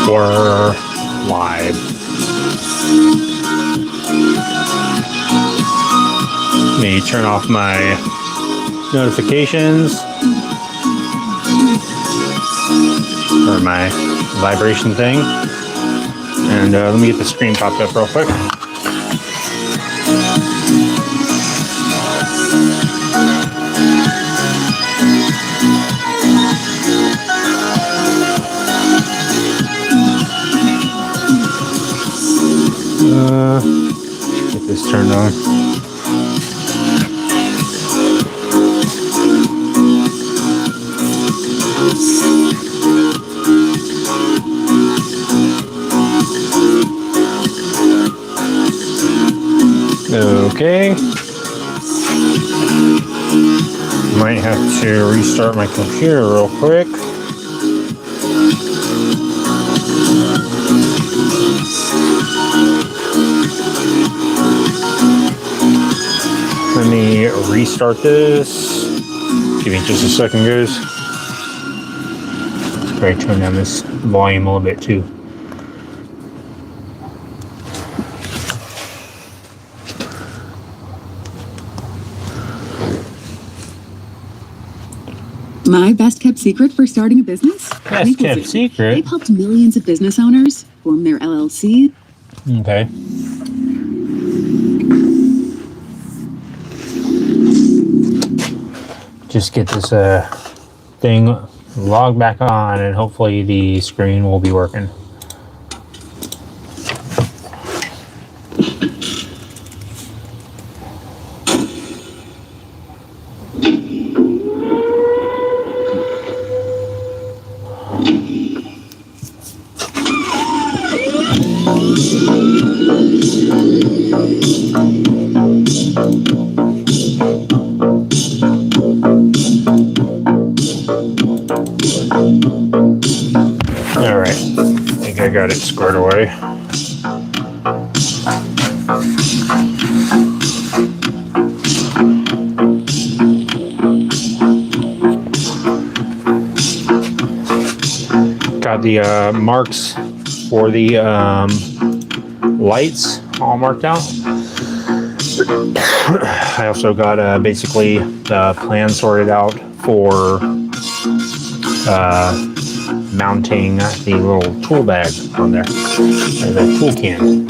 We're live. Let me turn off my notifications or my vibration thing, and let me get the screen popped up real quick. Get this turned on. Okay. Might have to restart my computer real quick. Let me restart this. Give me just a second, guys. Probably turn down this volume a little bit too. My best kept secret for starting a business? Best kept secret? They've helped millions of business owners form their LLC. Okay. Just get this thing logged back on, and hopefully the screen will be working. All right, I think I got it squared away. Got the marks for the lights all marked out. I also got basically the plan sorted out for mounting the little tool bag on there, or the tool can.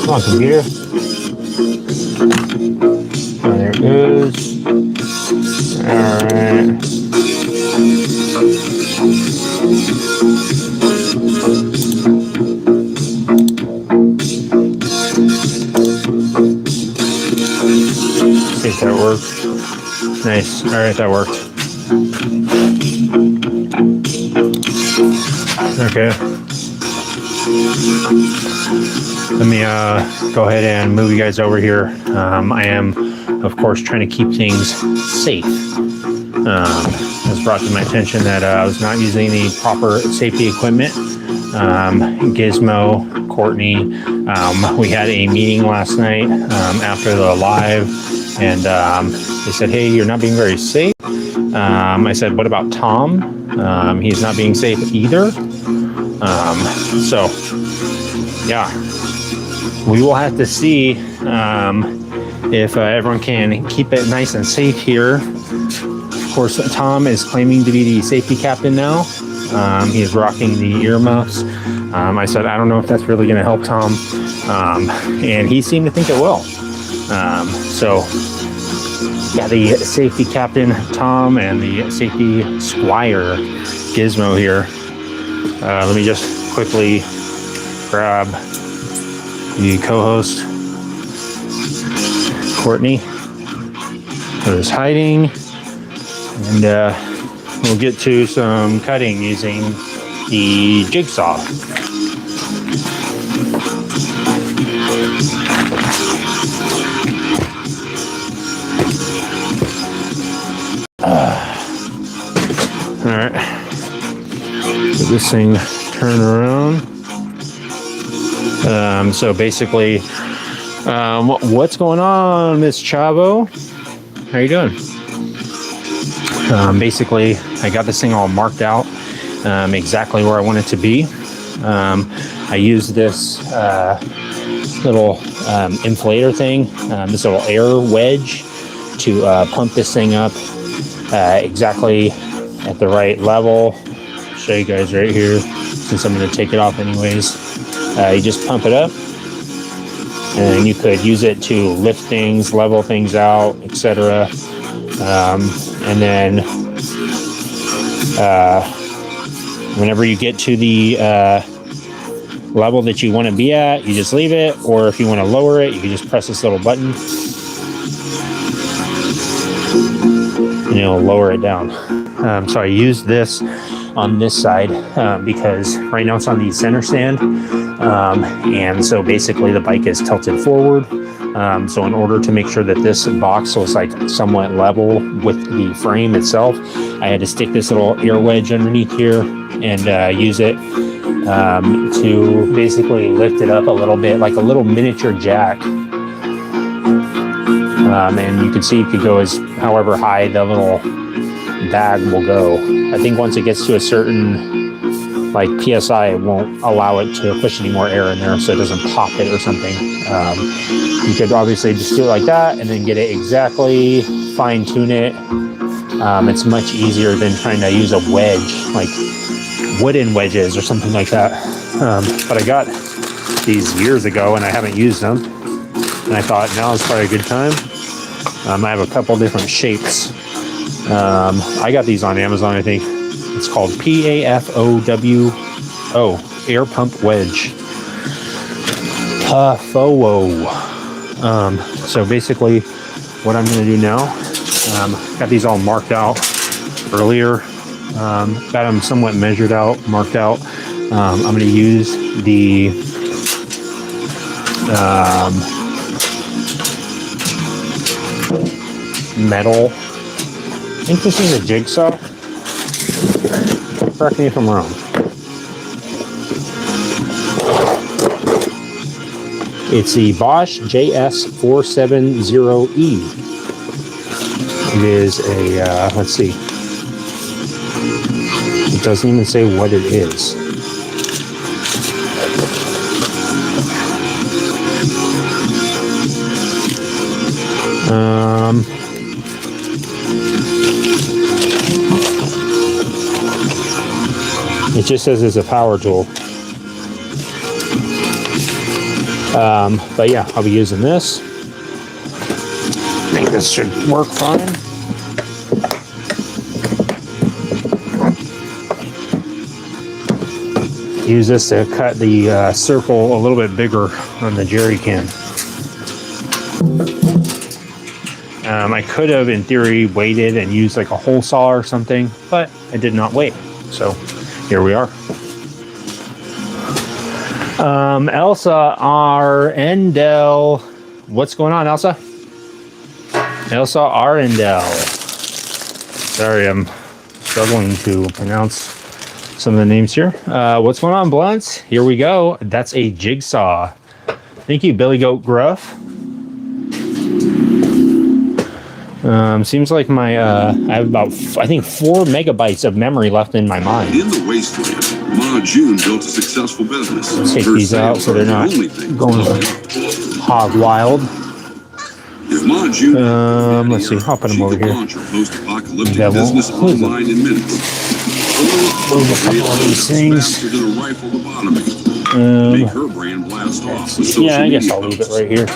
Come on, computer. Oh, there it goes. All right. See if that works. Nice. All right, that worked. Okay. Let me go ahead and move you guys over here. I am, of course, trying to keep things safe. It was brought to my attention that I was not using the proper safety equipment. Gizmo, Courtney, we had a meeting last night after the live, and they said, hey, you're not being very safe. I said, what about Tom? He's not being safe either. So, yeah, we will have to see if everyone can keep it nice and safe here. Of course, Tom is claiming to be the safety captain now. He is rocking the earmuffs. I said, I don't know if that's really going to help Tom. And he seemed to think it will. So, yeah, the safety captain, Tom, and the safety squire, Gizmo here. Let me just quickly grab the co-host, Courtney, who is hiding. And we'll get to some cutting using the jigsaw. All right. So this thing turn around. So basically, what's going on, Miss Chavo? How you doing? Basically, I got this thing all marked out, exactly where I want it to be. I use this little inflator thing, this little air wedge to pump this thing up exactly at the right level. I'll show you guys right here, since I'm going to take it off anyways. You just pump it up, and you could use it to lift things, level things out, etc. And then whenever you get to the level that you want to be at, you just leave it, or if you want to lower it, you can just press this little button and it'll lower it down. So I used this on this side because right now it's on the center stand, and so basically the bike is tilted forward. So in order to make sure that this box was like somewhat level with the frame itself, I had to stick this little air wedge underneath here and use it to basically lift it up a little bit, like a little miniature jack. And you can see you could go as however high the little bag will go. I think once it gets to a certain like PSI, it won't allow it to push any more air in there, so it doesn't pop it or something. You could obviously just do it like that and then get it exactly, fine tune it. It's much easier than trying to use a wedge, like wooden wedges or something like that. But I got these years ago and I haven't used them, and I thought now is probably a good time. I have a couple different shapes. I got these on Amazon, I think. It's called PAFOWO, air pump wedge. So basically what I'm going to do now, got these all marked out earlier, got them somewhat measured out, marked out. I'm going to use the metal, I think this is a jigsaw. Correct me if I'm wrong. It's the Bosch JS470E. It is a, let's see. It doesn't even say what it is. It just says it's a power tool. But yeah, I'll be using this. I think this should work fine. Use this to cut the circle a little bit bigger on the jerry can. I could have, in theory, waited and used like a hole saw or something, but I did not wait. So here we are. Elsa Arendelle. What's going on, Elsa? Elsa Arendelle. Sorry, I'm struggling to pronounce some of the names here. What's going on, Blunts? Here we go. That's a jigsaw. Thank you, Billy Goat Gruff. Seems like my I have about I think 4 megabytes of memory left in my mind. In the wasteland, Ma June built a successful business. Let's take these out so they're not going hog wild. If Ma June let's see, I'll put them over here. Launch her post-apocalyptic business online in minutes. Move a couple of these things. Make her brand blast off with social yeah, I guess media I'll leave it right here.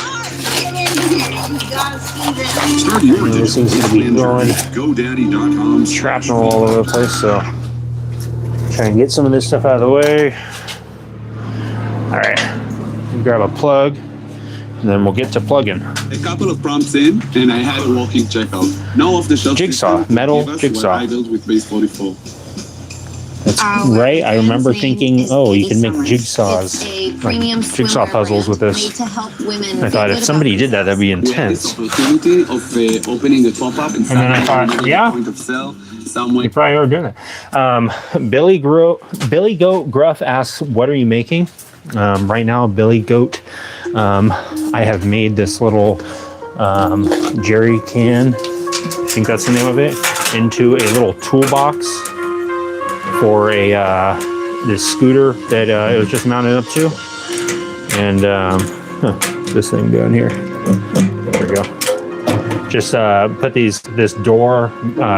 Start your This seems to be growing GoDaddy.com shrapnel all over the place, so try and get some of this stuff out of the way. All right, grab a plug, and then we'll get to plugging. A couple of prompts in, and I had a walking checkout. No off-the-shelf Jigsaw, metal jigsaw. I built with Base 44. That's right. I remember thinking, oh, you can make jigsaws, like jigsaw puzzles with this. I thought if somebody did that, that'd be intense. Opportunity of opening a pop-up and then I thought, yeah, point of sale somewhere. you probably are doing that. Billy Goat Gruff asks, what are you making? Right now, Billy Goat, I have made this little jerry can, I think that's the name of it, into a little toolbox. for a this scooter that it was just mounted up to, and this thing down here. There we go. Just put this door,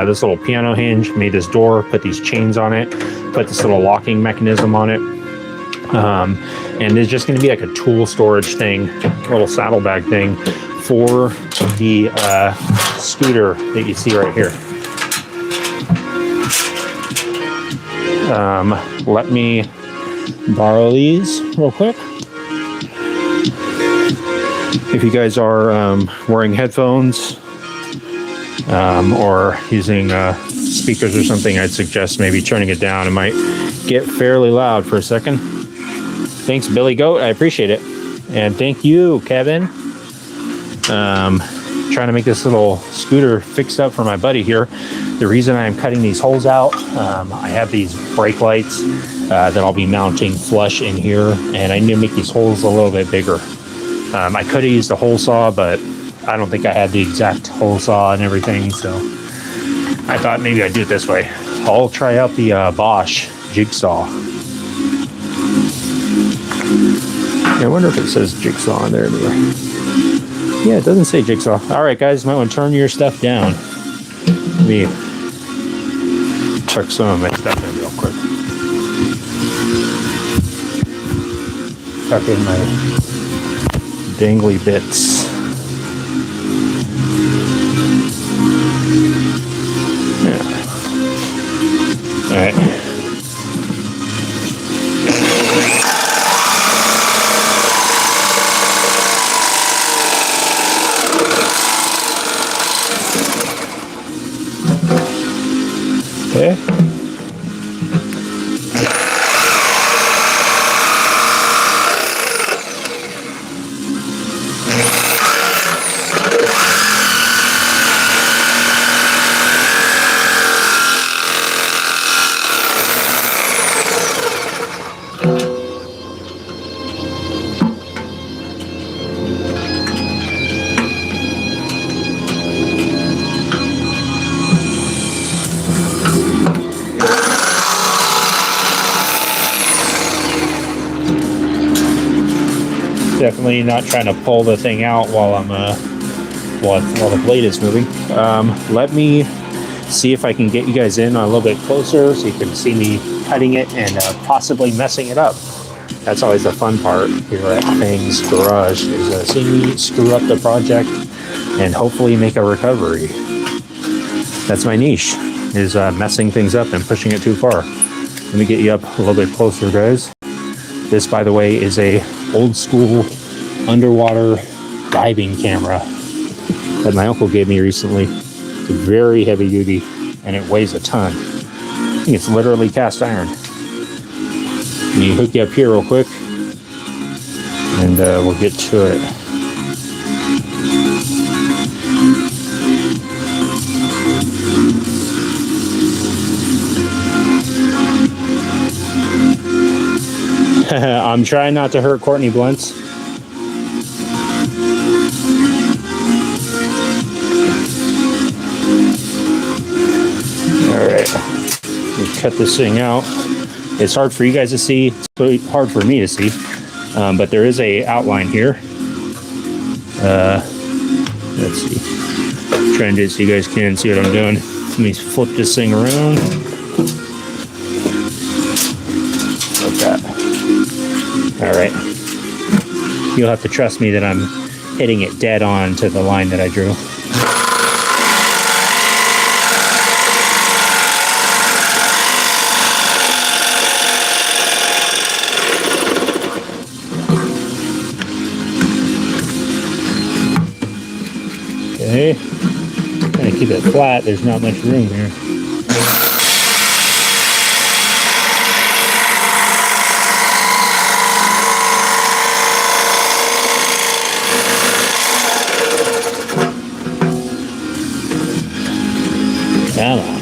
this little piano hinge, made this door, put these chains on it, put this little locking mechanism on it. And it's just going to be like a tool storage thing, a little saddlebag thing for the scooter that you see right here. Let me borrow these real quick. If you guys are wearing headphones or using speakers or something, I'd suggest maybe turning it down. It might get fairly loud for a second. Thanks, Billy Goat. I appreciate it. And thank you, Kevin. Trying to make this little scooter fixed up for my buddy here. The reason I'm cutting these holes out, I have these brake lights that I'll be mounting flush in here, and I need to make these holes a little bit bigger. I could have used a hole saw, but I don't think I had the exact hole saw and everything, so I thought maybe I'd do it this way. I'll try out the Bosch jigsaw. I wonder if it says jigsaw on there anyway. Yeah, it doesn't say jigsaw. All right, guys, might want to turn your stuff down. Let me tuck some of my stuff in real quick. Tuck in my dangly bits. Yeah. All right. Okay. Definitely not trying to pull the thing out while I'm while the blade is moving. Let me see if I can get you guys in a little bit closer so you can see me cutting it and possibly messing it up. That's always the fun part here at Fang's garage, is seeing me screw up the project and hopefully make a recovery. That's my niche, is messing things up and pushing it too far. Let me get you up a little bit closer, guys. This, by the way, is a old school underwater diving camera that my uncle gave me recently. It's very heavy duty and it weighs a ton. I think it's literally cast iron. Let me hook you up here real quick and we'll get to it. I'm trying not to hurt Courtney Blunts. All right, let's cut this thing out. It's hard for you guys to see. It's really hard for me to see, but there is a outline here. Let's see. I'm trying to do it so you guys can see what I'm doing. Let me flip this thing around. Like that. All right. You'll have to trust me that I'm hitting it dead on to the line that I drew. Okay. Trying to keep it flat. There's not much room here. Come on.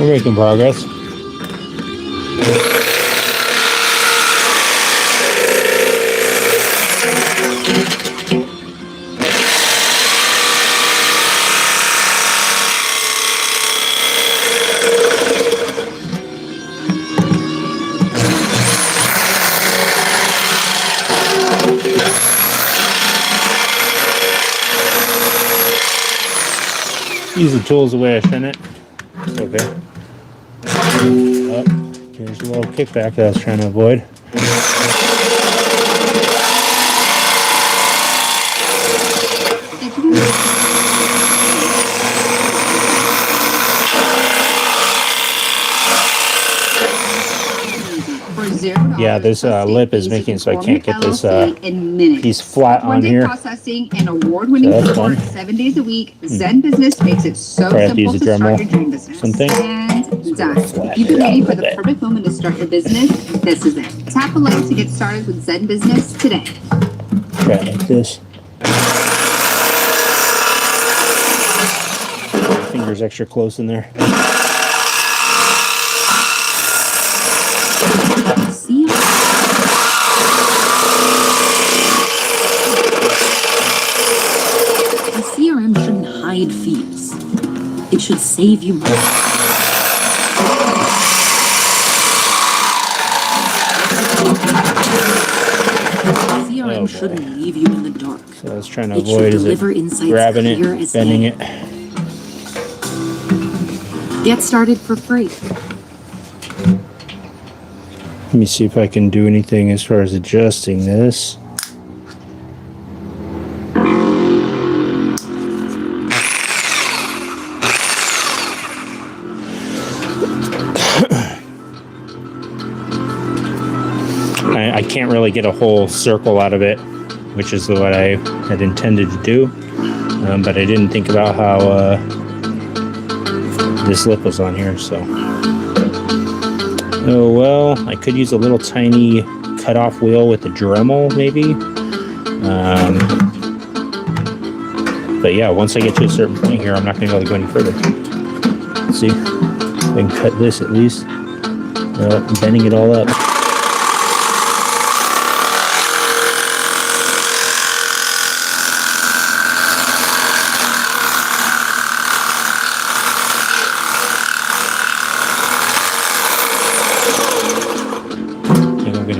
We're making progress. Use the tools the way I shouldn't. It's okay. Oh, here's a little kickback that I was trying to avoid. Yeah, this lip is making so I can't get this piece flat on here. Processing and award-winning support 7 days a week. Zen Business makes it so simple to start your dream business. Something. And done. You've been waiting for the perfect moment to start your business. This is it. Tap a link to get started with Zen Business today. Try it like this. Fingers extra close in there. See? The CRM shouldn't hide fees. It should save you money. CRM shouldn't leave you in the dark. So I was trying to It should avoid is deliver it insights grabbing it, clear as bending day. it. Get started for free. Let me see if I can do anything as far as adjusting this. I can't really get a whole circle out of it, which is what I had intended to do, but I didn't think about how this lip was on here, so. Oh well, I could use a little tiny cutoff wheel with the Dremel, maybe. But yeah, once I get to a certain point here, I'm not going to be able to go any further. Let's see, I can cut this at least. I'm bending it all up.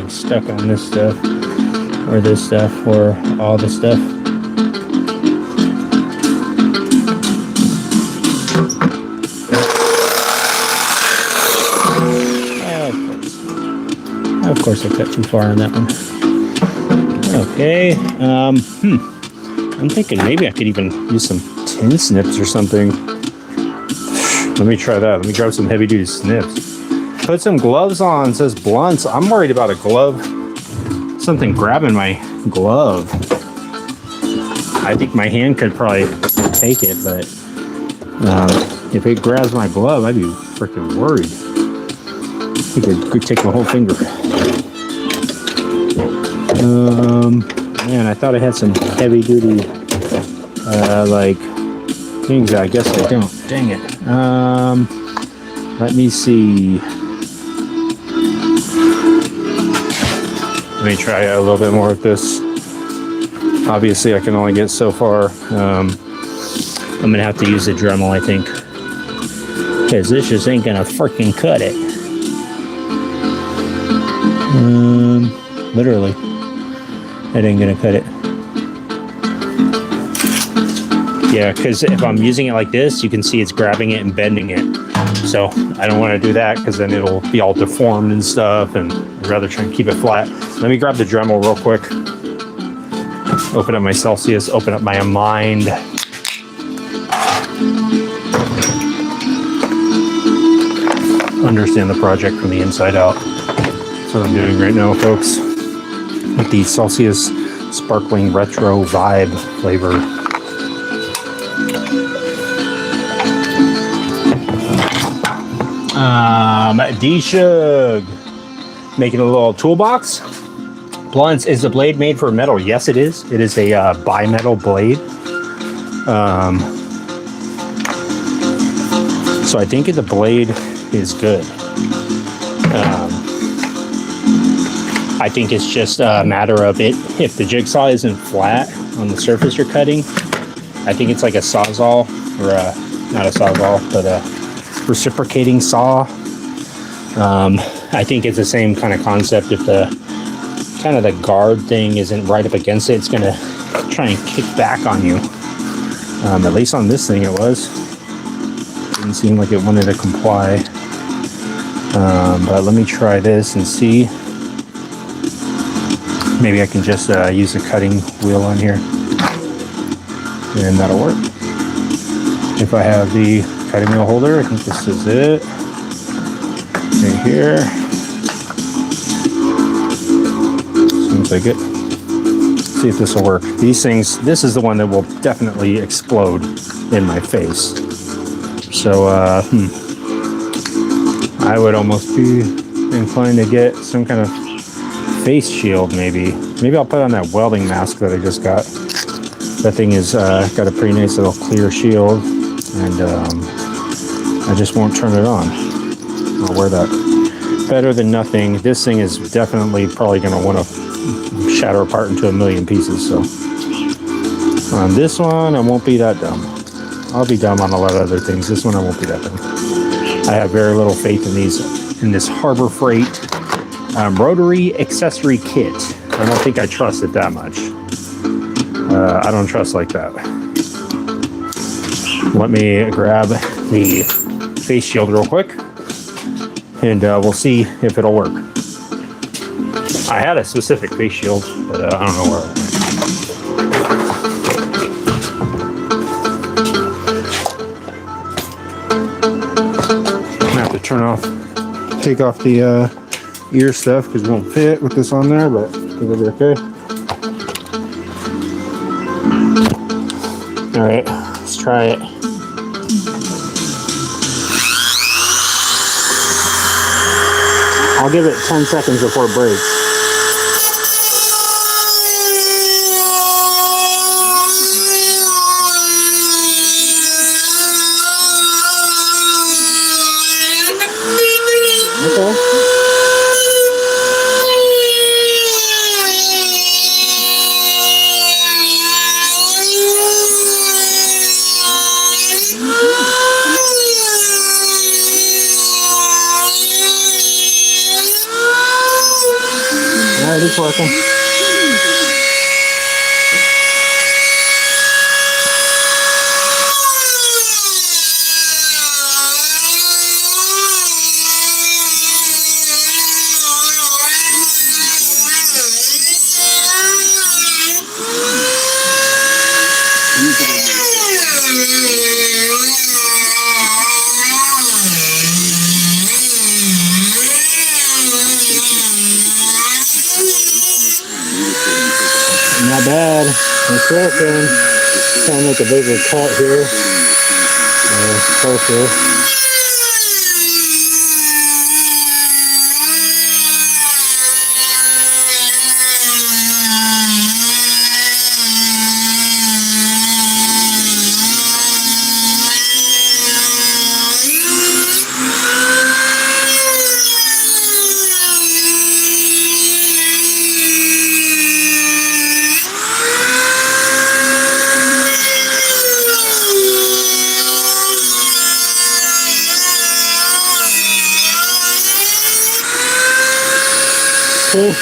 Stuck on this stuff, or this stuff, or all the stuff. Of course I cut too far on that one. Okay, I'm thinking maybe I could even use some tin snips or something. Let me try that. Let me grab some heavy duty snips. Put some gloves on, says blunts. I'm worried about a glove. Something grabbing my glove. I think my hand could probably take it, but if it grabs my glove, I'd be freaking worried. I think it could take my whole finger. Man, I thought I had some heavy duty, like, things. I guess I don't. Dang it. Let me see. Let me try a little bit more with this. Obviously, I can only get so far. I'm gonna have to use the Dremel, I think, because this just ain't gonna freaking cut it. Literally, it ain't gonna cut it. Yeah, because if I'm using it like this, you can see it's grabbing it and bending it. So I don't want to do that because then it'll be all deformed and stuff, and I'd rather try and keep it flat. Let me grab the Dremel real quick. Open up my Celsius, open up my mind. Understand the project from the inside out. That's what I'm doing right now, folks. With the Celsius Sparkling Retro Vibe flavor. D-Shug. Making a little toolbox. Blunts, is the blade made for metal? Yes, it is. It is a bimetal blade. So I think the blade is good. I think it's just a matter of it. If the jigsaw isn't flat on the surface you're cutting, I think it's like a sawzall, or not a sawzall, but a reciprocating saw. I think it's the same kind of concept. If the kind of the guard thing isn't right up against it, it's gonna try and kick back on you. At least on this thing it was. Didn't seem like it wanted to comply. But let me try this and see. Maybe I can just use a cutting wheel on here, and that'll work. If I have the cutting wheel holder, I think this is it. Right here. Seems like it. See if this will work. These things, this is the one that will definitely explode in my face. So, I would almost be inclined to get some kind of face shield, maybe. Maybe I'll put on that welding mask that I just got. That thing is got a pretty nice little clear shield, and I just won't turn it on. I'll wear that. Better than nothing. This thing is definitely probably going to want to shatter apart into a million pieces. So on this one, I won't be that dumb. I'll be dumb on a lot of other things. This one, I won't be that dumb. I have very little faith in this Harbor Freight rotary accessory kit. I don't think I trust it that much. I don't trust like that. Let me grab the face shield real quick, and we'll see if it'll work. I had a specific face shield, but I don't know where it went. I'm gonna have to take off the ear stuff because it won't fit with this on there, but I think it'll be okay. All right, let's try it. I'll give it 10 seconds before it breaks. Okay. Alright, it's working. Not bad. It's working. Trying to make a bigger cut here. Closer. Cool.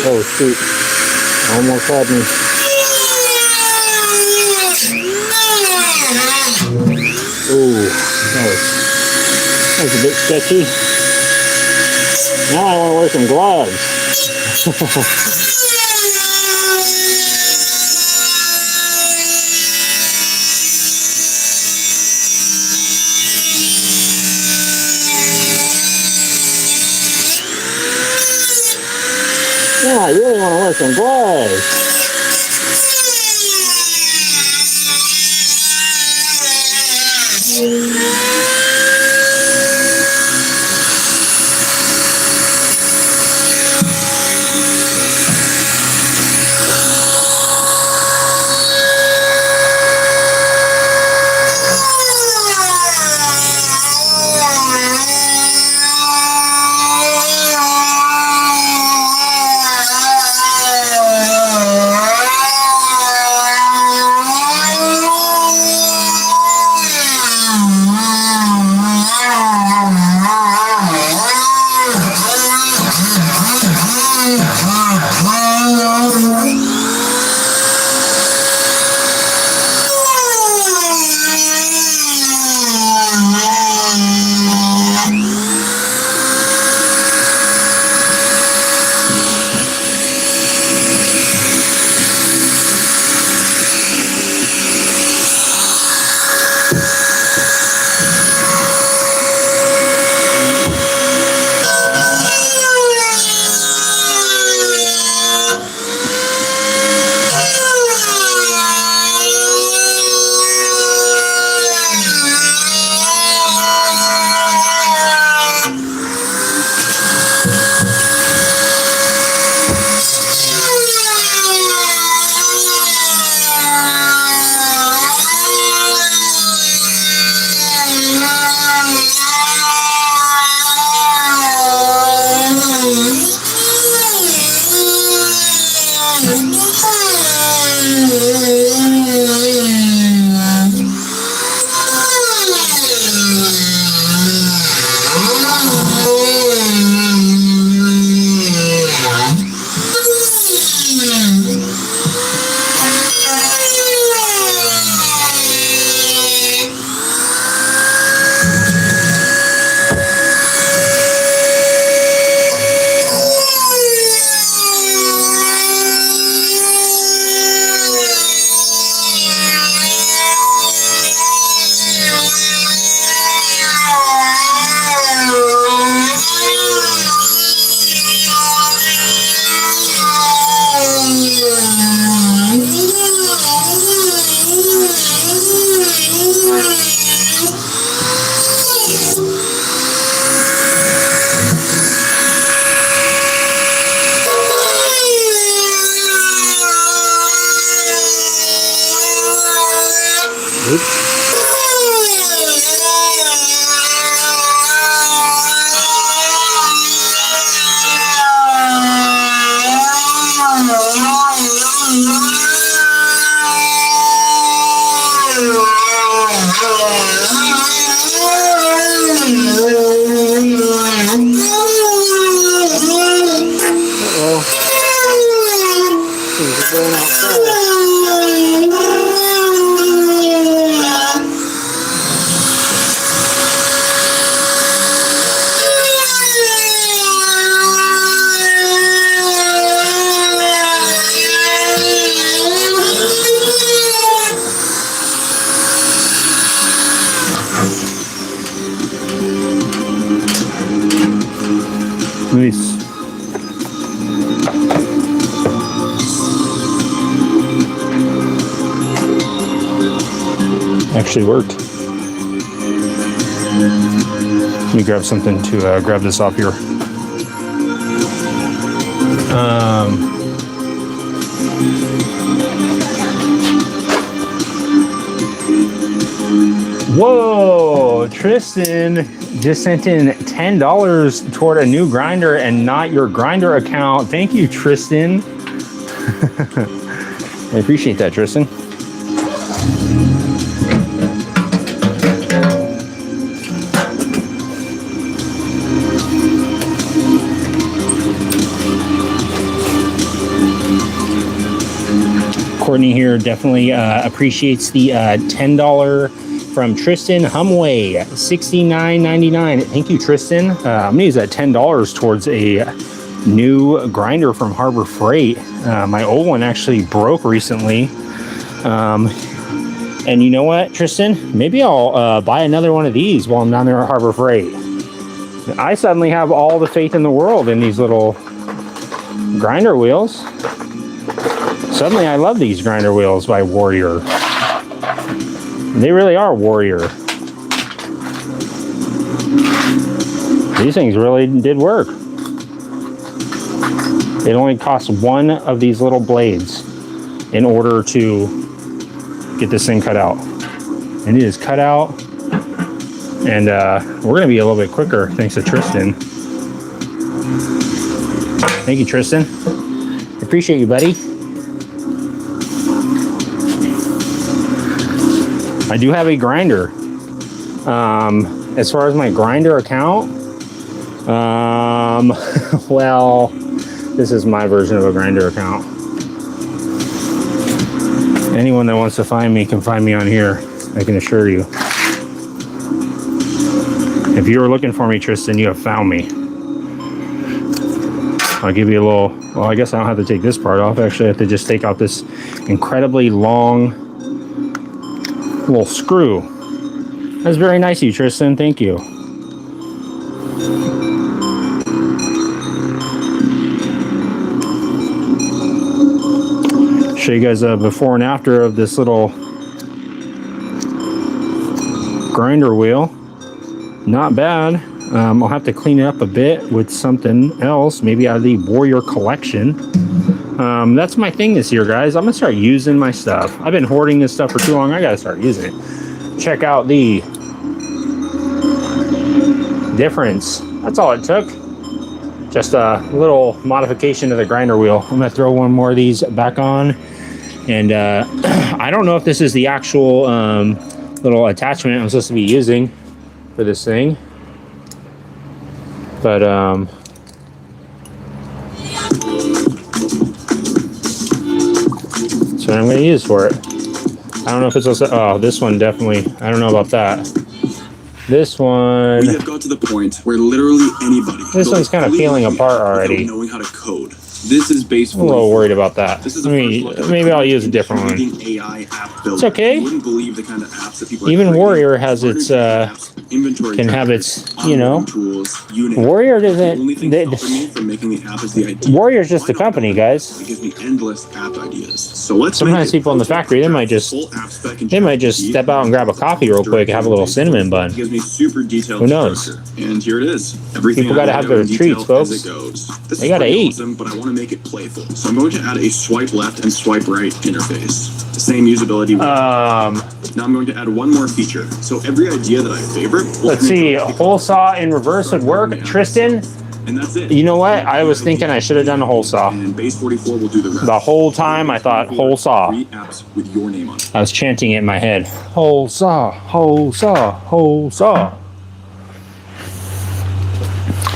Oh shoot, almost had me. Ooh, that was a bit sketchy. Now I want to wear some gloves. I really want to wear some gloves. Nice. Actually worked. Let me grab something to grab this off here. Whoa, Tristan just sent in $10 toward a new grinder and not your grinder account. Thank you, Tristan. I appreciate that, Tristan. Courtney here definitely appreciates the $10 from Tristan Humway, $69.99. Thank you, Tristan. I'm gonna use that $10 towards a new grinder from Harbor Freight. My old one actually broke recently. And you know what, Tristan? Maybe I'll buy another one of these while I'm down there at Harbor Freight. I suddenly have all the faith in the world in these little grinder wheels. Suddenly I love these grinder wheels by Warrior. They really are Warrior. These things really did work. It only costs one of these little blades in order to get this thing cut out. And it is cut out. And we're gonna be a little bit quicker thanks to Tristan. Thank you, Tristan. Appreciate you, buddy. I do have a grinder. As far as my grinder account, well, this is my version of a grinder account. Anyone that wants to find me can find me on here, I can assure you. If you were looking for me, Tristan, you have found me. I'll give you a little, well, I guess I don't have to take this part off. Actually, I have to just take out this incredibly long little screw. That's very nice of you, Tristan. Thank you. Show you guys a before and after of this little grinder wheel. Not bad. I'll have to clean it up a bit with something else, maybe out of the Warrior collection. That's my thing this year, guys. I'm gonna start using my stuff. I've been hoarding this stuff for too long. I gotta start using it. Check out the difference. That's all it took. Just a little modification to the grinder wheel. I'm gonna throw one more of these back on. And I don't know if this is the actual little attachment I'm supposed to be using for this thing. But that's what I'm going to use for it. I don't know if it's also, oh, this one definitely, I don't know about that. This one, We have got to the point where literally anybody. this one's kind of peeling apart already. Knowing how to code. This is base I'm a little worried about that. This is I mean, maybe I'll use a different one. AI app builder. It's okay. You wouldn't believe the kind of apps that people are Even creating. Warrior has its, Inventory can have trackers, its, you know, tools, you name it. Warrior The only thing doesn't, stopping me from making the app is the idea. Warrior's just Why a not? company, guys. It gives me endless app ideas. So let's Sometimes make it. people in the factory, they might just step out and grab a coffee real quick and have a little cinnamon bun. It gives me super detailed Who knows? structure. And here it is. Everything People gotta I have laid out their in treats, detail as folks. it goes. This They is gotta pretty eat. awesome, but I want to make it playful. So I'm going to add a swipe left and swipe right interface. The same usability. Now I'm going to add one more feature. So every idea that I favorite. Let's see, a hole saw in reverse would work. Tristan, And that's it. you know what? I was thinking I should have done a hole saw. And base 44 will do the rest. The whole time I thought hole saw. 3 apps with your name on it. I was chanting it in my head. Hole saw, hole saw, hole saw.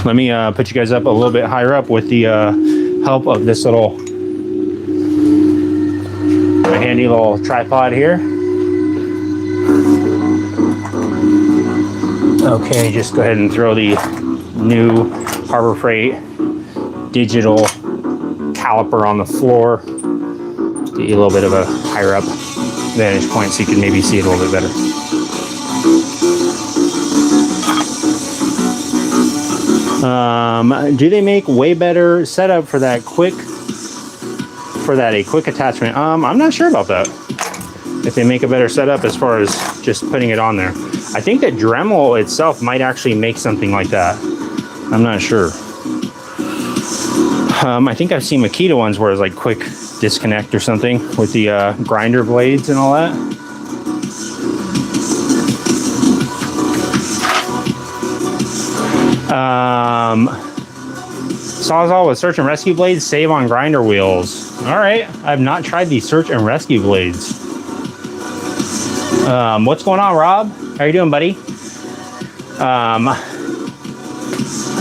Let me put you guys up a little bit higher up with the help of this little my handy little tripod here. Okay, just go ahead and throw the new Harbor Freight digital caliper on the floor. Get you a little bit of a higher up vantage point so you can maybe see it a little bit better. Do they make way better setup for that quick attachment? I'm not sure about that. If they make a better setup as far as just putting it on there. I think that Dremel itself might actually make something like that. I'm not sure. I think I've seen Makita ones where it's like quick disconnect or something with the grinder blades and all that. Sawzall with search and rescue blades, save on grinder wheels. All right, I've not tried these search and rescue blades. What's going on, Rob? How you doing, buddy?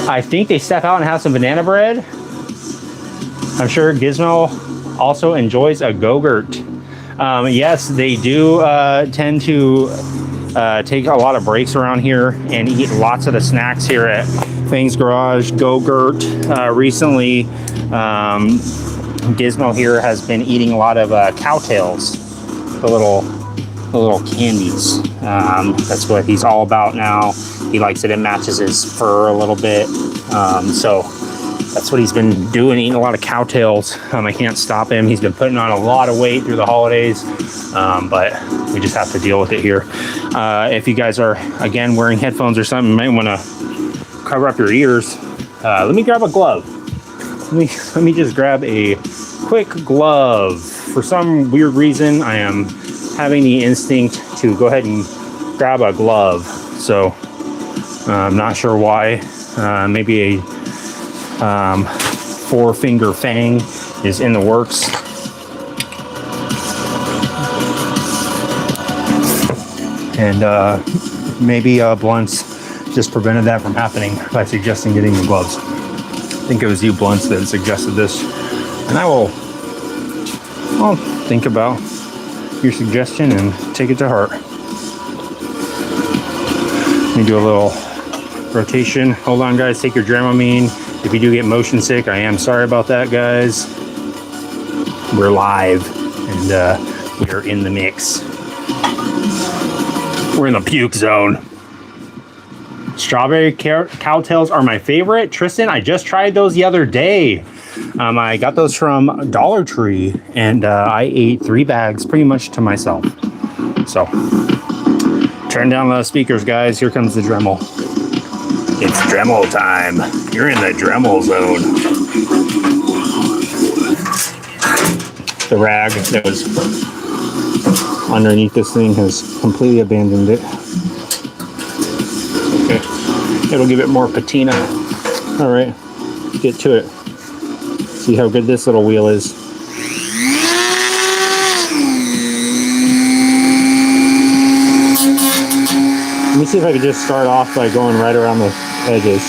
I think they step out and have some banana bread. I'm sure Gizmo also enjoys a Go-Gurt. Yes, they do tend to take a lot of breaks around here and eat lots of the snacks here at Fang's Garage. Go-Gurt. Recently, Gizmo here has been eating a lot of cowtails, the little candies. That's what he's all about now. He likes it. It matches his fur a little bit. So That's what he's been doing, eating a lot of cowtails. I can't stop him. He's been putting on a lot of weight through the holidays, but we just have to deal with it here. If you guys are, again, wearing headphones or something, you might want to cover up your ears. Let me grab a glove. Let me just grab a quick glove. For some weird reason, I am having the instinct to go ahead and grab a glove. So I'm not sure why. Maybe a 4-finger Fang is in the works. And maybe Blunts just prevented that from happening by suggesting getting the gloves. I think it was you, Blunts, that suggested this. And I'll think about your suggestion and take it to heart. Let me do a little rotation. Hold on, guys. Take your Dramamine. If you do get motion sick, I am sorry about that, guys. We're live and we are in the mix. We're in the puke zone. Strawberry cowtails are my favorite. Tristan, I just tried those the other day. I got those from Dollar Tree and I ate 3 bags pretty much to myself. So turn down the speakers, guys. Here comes the Dremel. It's Dremel time. You're in the Dremel zone. The rag that was underneath this thing has completely abandoned it. Okay, it'll give it more patina. All right, get to it. See how good this little wheel is. Let me see if I can just start off by going right around the edges.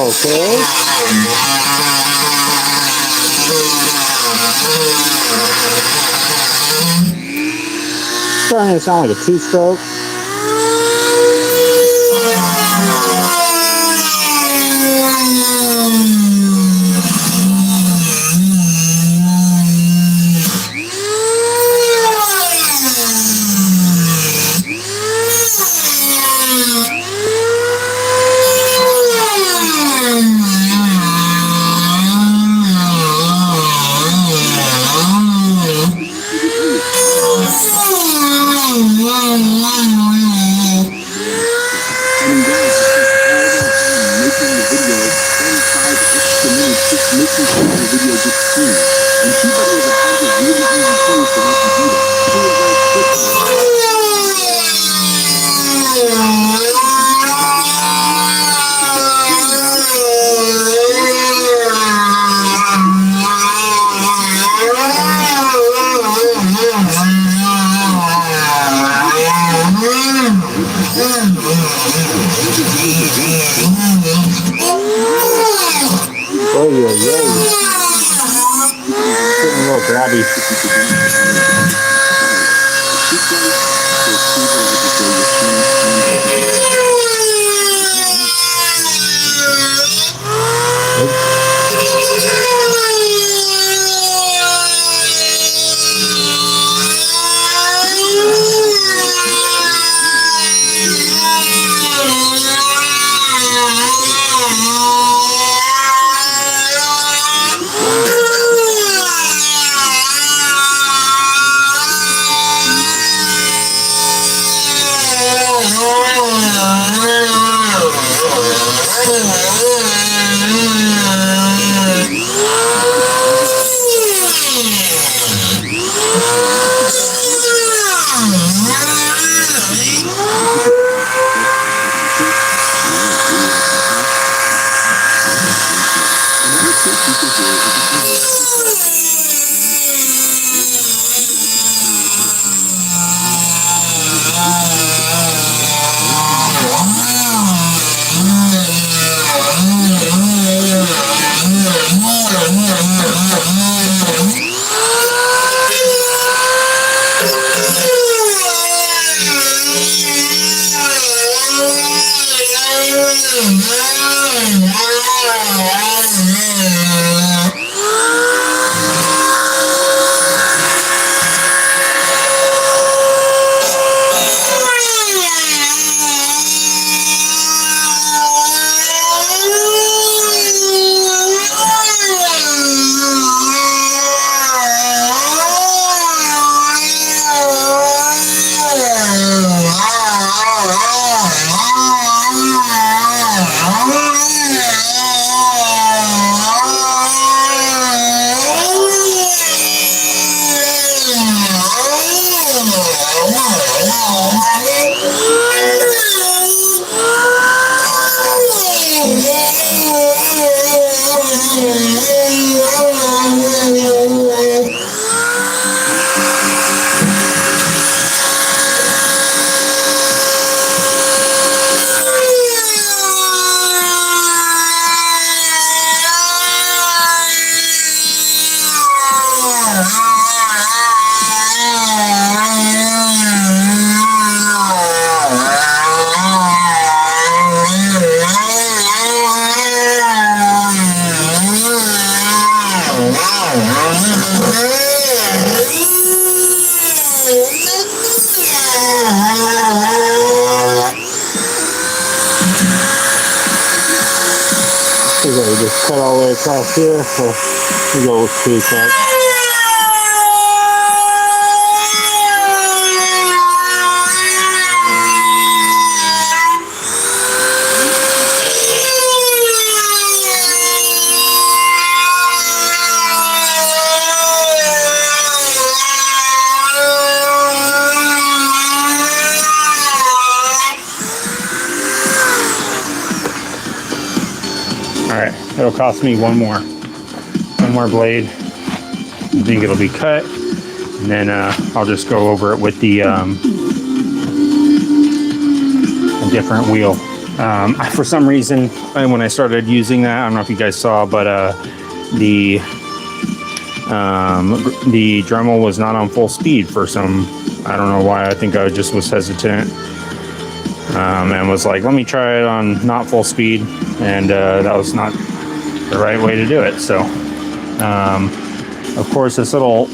Okay. Starting to sound like a 2-stroke. Oh, yeah, getting a little grabby. Okay, we just cut all the way across here, so we go with 2 cuts. Alright, it'll cost me one more blade. I think it'll be cut, and then I'll just go over it with the a different wheel. For some reason, when I started using that, I don't know if you guys saw, but the Dremel was not on full speed for some, I don't know why. I think I just was hesitant. And was like, let me try it on not full speed, and that was not the right way to do it. So of course this little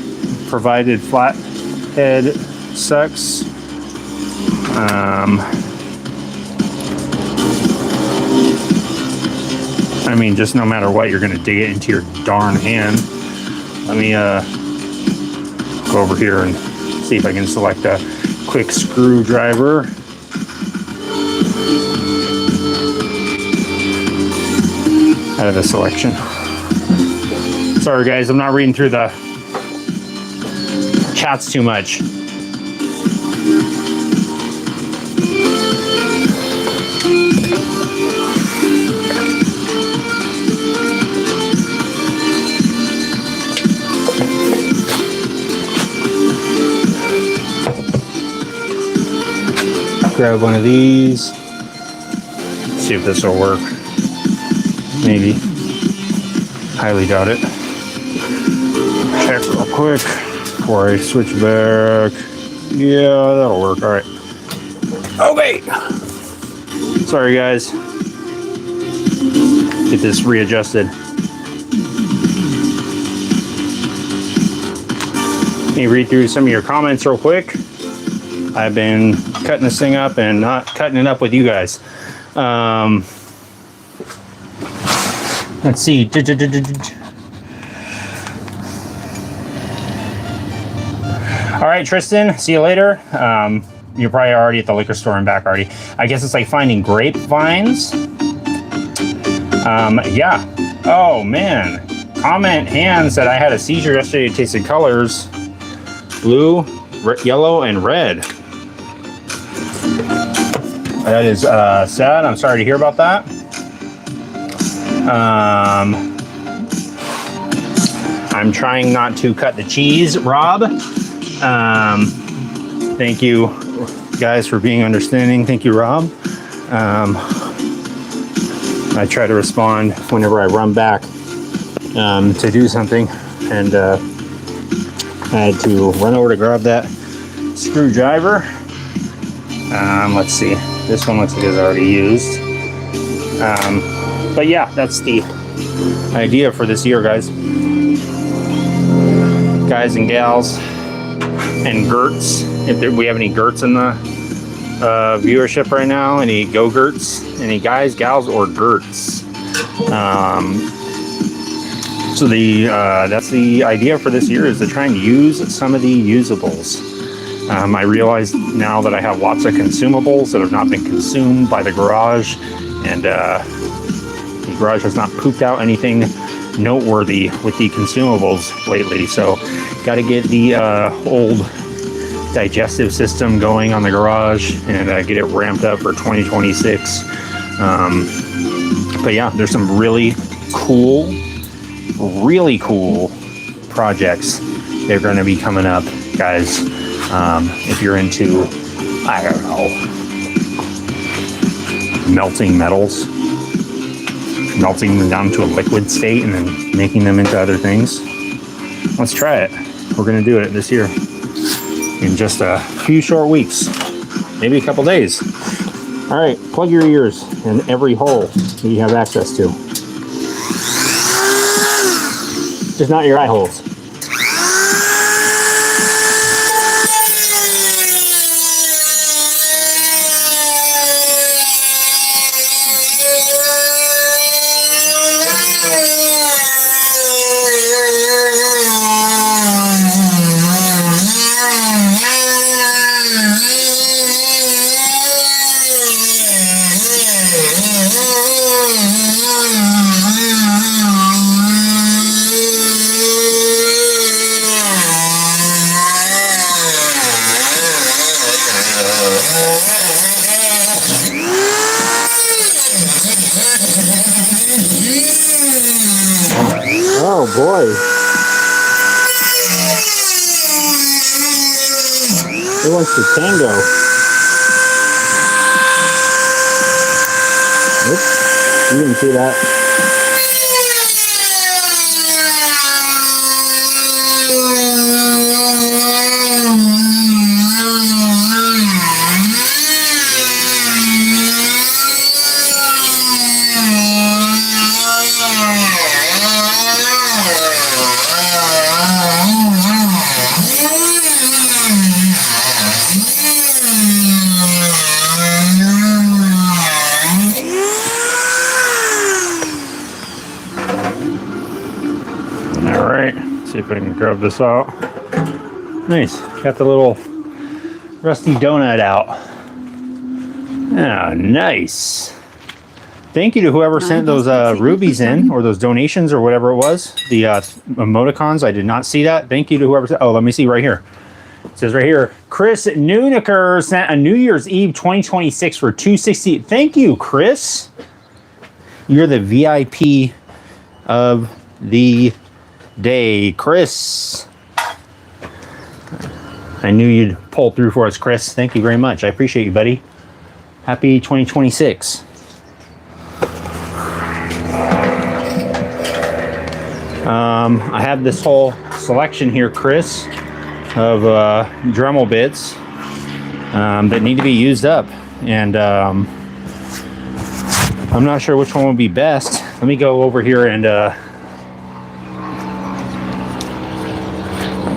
provided flat head sucks. I mean, just no matter what, you're gonna dig it into your darn hand. Let me go over here and see if I can select a quick screwdriver. Out of the selection. Sorry guys, I'm not reading through the chats too much. Grab one of these. See if this will work. Maybe. Highly doubt it. Check real quick before I switch back. Yeah, that'll work. All right. Okay. Sorry, guys. Get this readjusted. Let me read through some of your comments real quick. I've been cutting this thing up and not cutting it up with you guys. Let's see. All right, Tristan, see you later. You're probably already at the liquor store and back already. I guess it's like finding grapevines. Yeah. Oh, man. Comment Hand said I had a seizure yesterday. It tasted colors. Blue, yellow, and red. That is sad. I'm sorry to hear about that. I'm trying not to cut the cheese, Rob. Thank you guys for being understanding. Thank you, Rob. I try to respond whenever I run back to do something, and I had to run over to grab that screwdriver. Let's see. This one looks like it's already used. But yeah, that's the idea for this year, guys. Guys and gals and Gerts. If we have any Gerts in the viewership right now, any Go-Gerts, any guys, gals, or Gerts. So that's the idea for this year, is to try and use some of the usables. I realize now that I have lots of consumables that have not been consumed by the garage, and the garage has not pooped out anything noteworthy with the consumables lately. So got to get the old digestive system going on the garage and get it ramped up for 2026. But yeah, there's some really cool projects that are going to be coming up, guys. If you're into, I don't know, melting metals, melting them down to a liquid state and then making them into other things, let's try it. We're going to do it this year in just a few short weeks, maybe a couple days. All right, plug your ears in every hole that you have access to. just not your eye holes. Oh boy. It wants to tango. Oops, you didn't see that. All right, see if I can grab this out. Nice, got the little rusty donut out. Oh, nice. Thank you to whoever sent those rubies in, or those donations, or whatever it was. The emoticons, I did not see that. Thank you to whoever sent. Oh, let me see right here. It says right here, Chris Nuniker sent a New Year's Eve 2026 for $260. Thank you, Chris. You're the VIP of the day, Chris. I knew you'd pull through for us, Chris. Thank you very much. I appreciate you, buddy. Happy 2026. I have this whole selection here, Chris, of Dremel bits that need to be used up, and I'm not sure which one would be best. Let me go over here and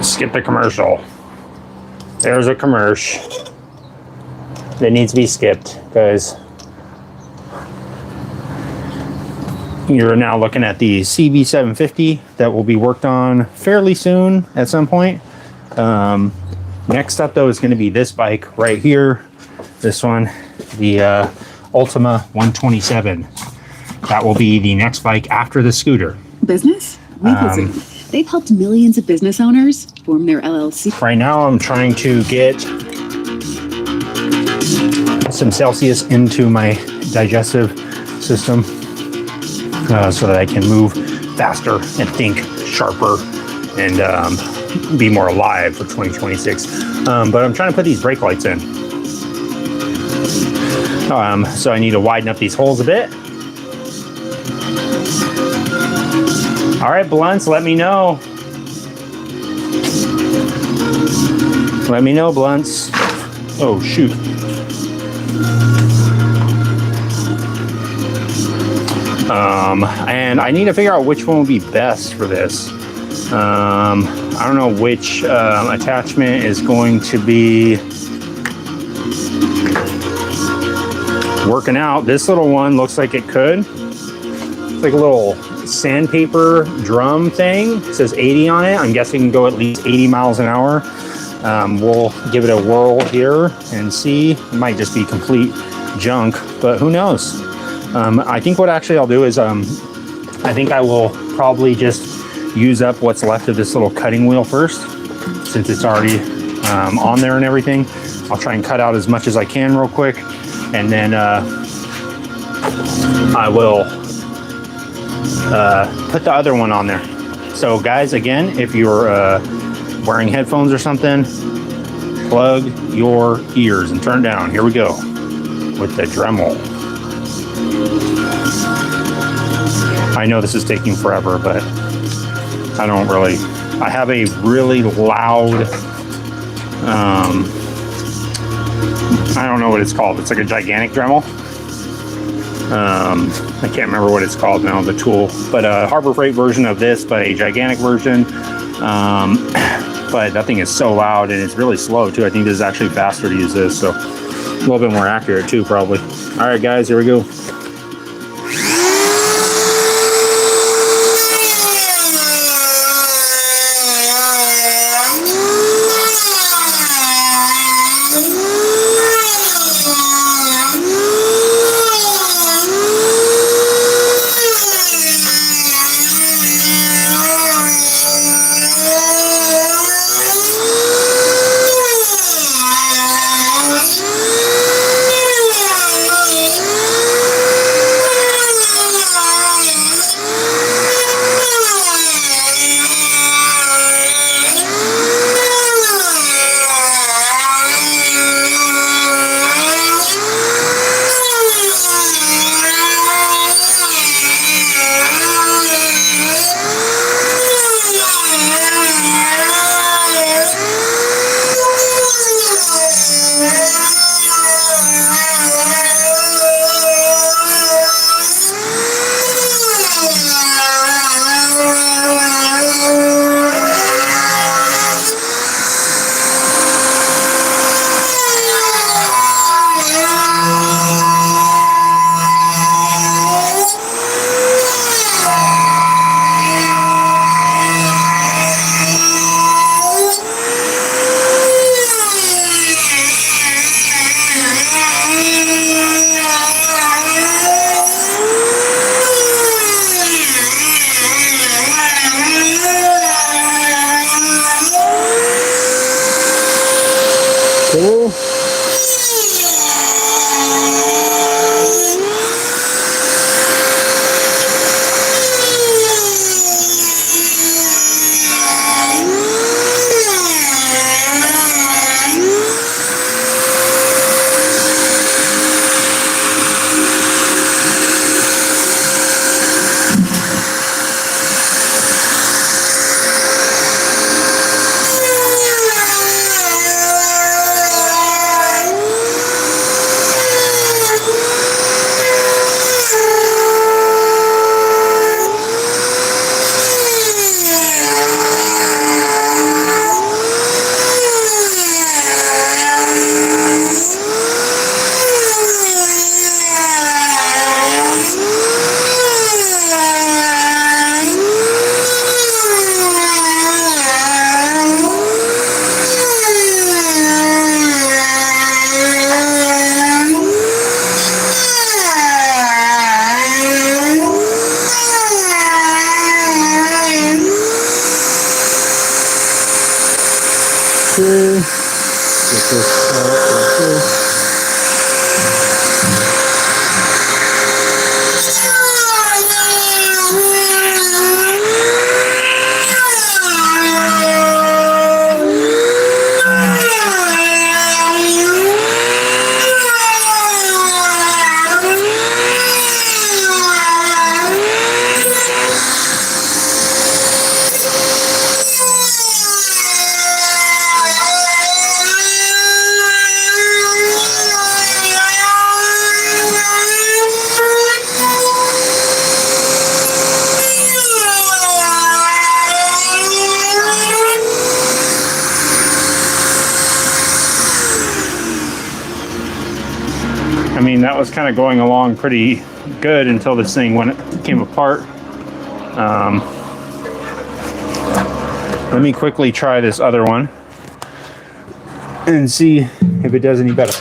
skip the commercial. There's a commercial that needs to be skipped because you're now looking at the CB750 that will be worked on fairly soon at some point. Next up though is going to be this bike right here. This one, the Ultima 127. That will be the next bike after the scooter. Business? WeBusiness. They've helped millions of business owners form their LLC. Right now I'm trying to get some Celsius into my digestive system so that I can move faster and think sharper and be more alive for 2026. But I'm trying to put these brake lights in. So I need to widen up these holes a bit. All right, Blunts, let me know. Let me know, Blunts. Oh, shoot. And I need to figure out which one would be best for this. I don't know which attachment is going to be working out. This little one looks like it could. It's like a little sandpaper drum thing. It says 80 on it. I'm guessing it can go at least 80 miles an hour. We'll give it a whirl here and see. It might just be complete junk, but who knows? I think what actually I'll do is I think I will probably just use up what's left of this little cutting wheel first, since it's already on there and everything. I'll try and cut out as much as I can real quick, and then I will put the other one on there. So guys, again, if you're wearing headphones or something, plug your ears and turn down. Here we go with the Dremel. I know this is taking forever, but I have a really loud, I don't know what it's called. It's like a gigantic Dremel. I can't remember what it's called now, the tool, but a Harbor Freight version of this, but a gigantic version. But that thing is so loud and it's really slow too. I think this is actually faster to use this, so a little bit more accurate too, probably. All right, guys, here we go. Cool. Get this out right here. I mean, that was kind of going along pretty good until this thing came apart. Let me quickly try this other one and see if it does any better.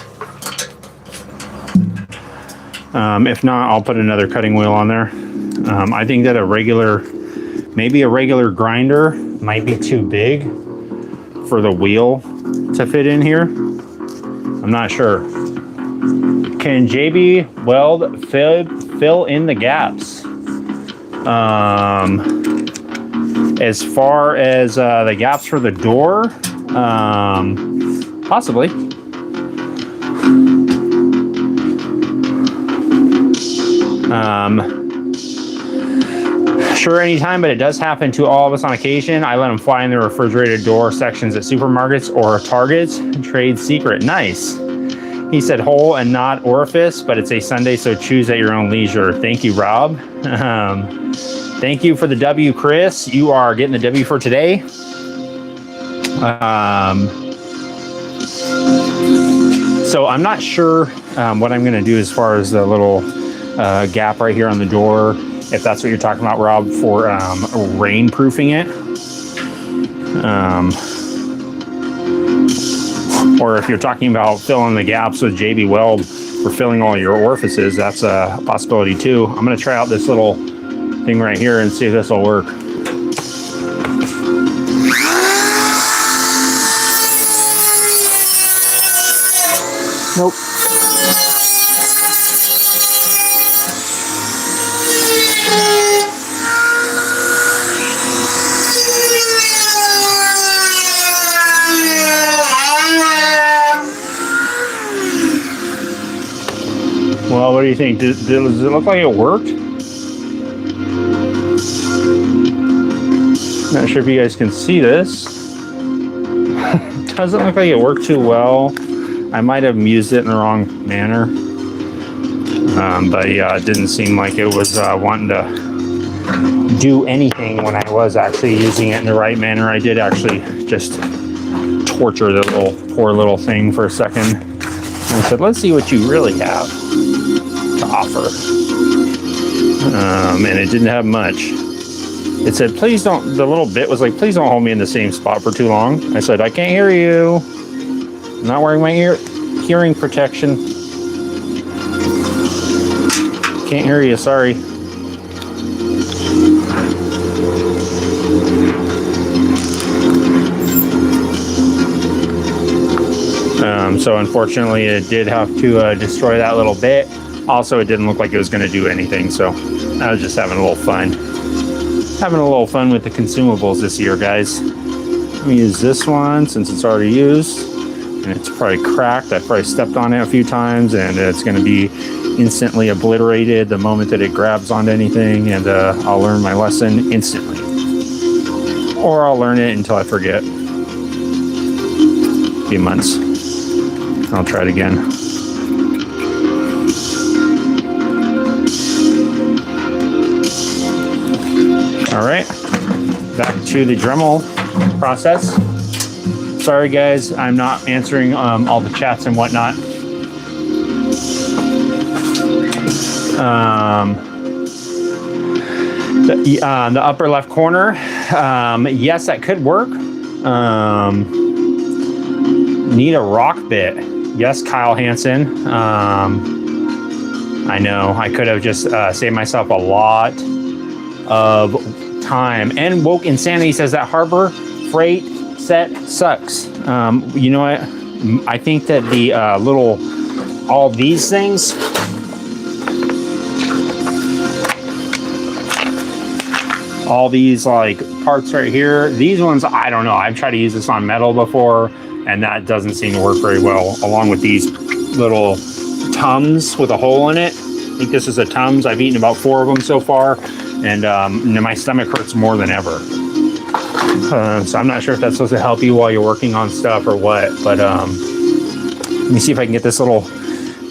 If not, I'll put another cutting wheel on there. I think that maybe a regular grinder might be too big for the wheel to fit in here. I'm not sure. Can JB Weld fill in the gaps? As far as the gaps for the door, possibly. Sure, anytime, but it does happen to all of us on occasion. I let them fly in the refrigerated door sections at supermarkets or Targets. Trade secret. Nice. He said hole and not orifice, but it's a Sunday, so choose at your own leisure. Thank you, Rob. Thank you for the W, Chris. You are getting the W for today. So I'm not sure what I'm going to do as far as the little gap right here on the door, if that's what you're talking about, Rob, for rainproofing it. Or if you're talking about filling the gaps with JB Weld for filling all your orifices, that's a possibility too. I'm going to try out this little thing right here and see if this will work. Nope. Well, what do you think? Does it look like it worked? Not sure if you guys can see this. Doesn't look like it worked too well. I might have used it in the wrong manner. But yeah, it didn't seem like it was wanting to do anything when I was actually using it in the right manner. I did actually just torture the poor little thing for a second. And I said, let's see what you really have to offer. And it didn't have much. It said, please don't, the little bit was like, please don't hold me in the same spot for too long. I said, I can't hear you. I'm not wearing my hearing protection. Can't hear you, sorry. So unfortunately it did have to destroy that little bit. Also, it didn't look like it was going to do anything, so I was just having a little fun. Having a little fun with the consumables this year, guys. Let me use this one since it's already used. And it's probably cracked. I probably stepped on it a few times, and it's going to be instantly obliterated the moment that it grabs onto anything, and I'll learn my lesson instantly. Or I'll learn it until I forget. A few months. I'll try it again. All right, back to the Dremel process. Sorry guys, I'm not answering all the chats and whatnot. The upper left corner, yes, that could work. Need a rock bit. Yes, Kyle Hansen. I know I could have just saved myself a lot of time. And Woke Insanity says that Harbor Freight set sucks. You know what? I think that the all these things, all these like parts right here, these ones, I don't know. I've tried to use this on metal before, and that doesn't seem to work very well, along with these little Tums with a hole in it. I think this is a Tums. I've eaten about 4 of them so far, and my stomach hurts more than ever. So I'm not sure if that's supposed to help you while you're working on stuff or what, but let me see if I can get this little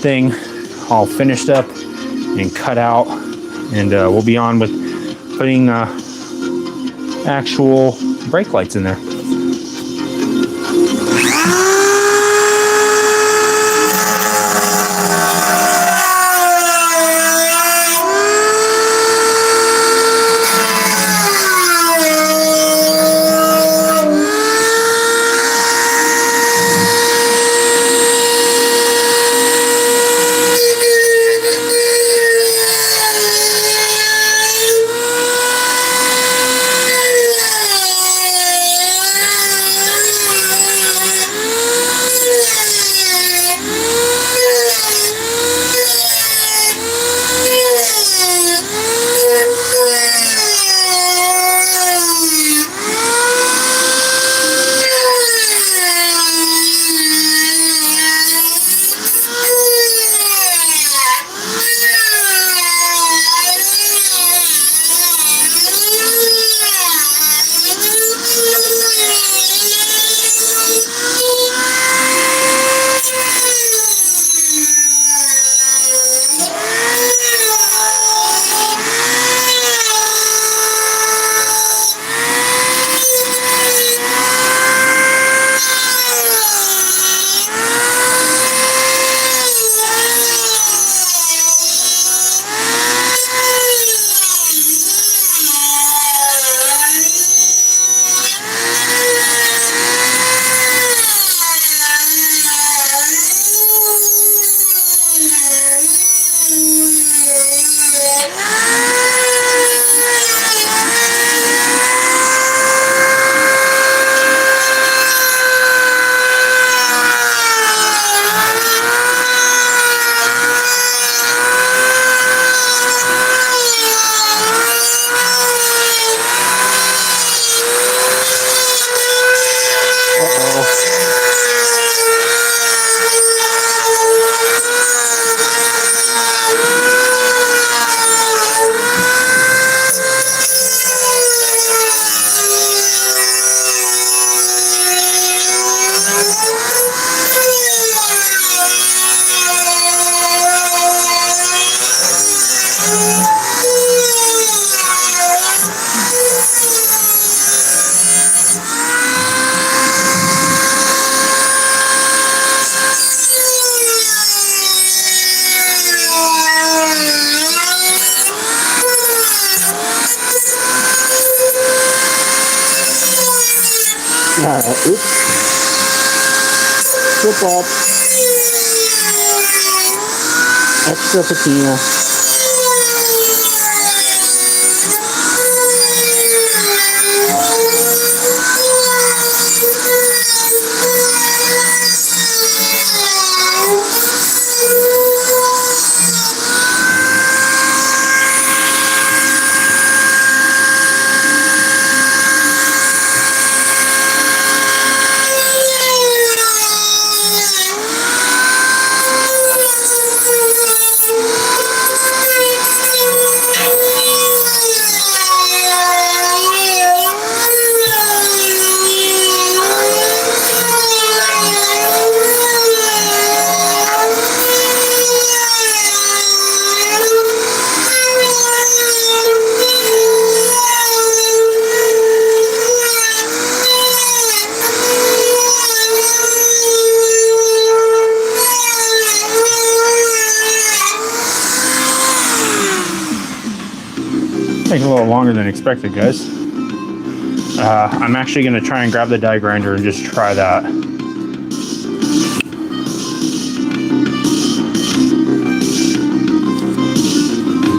thing all finished up and cut out, and we'll be on with putting actual brake lights in there. Oops. Flip up. Extra patina. Taking a little longer than expected, guys. I'm actually going to try and grab the die grinder and just try that.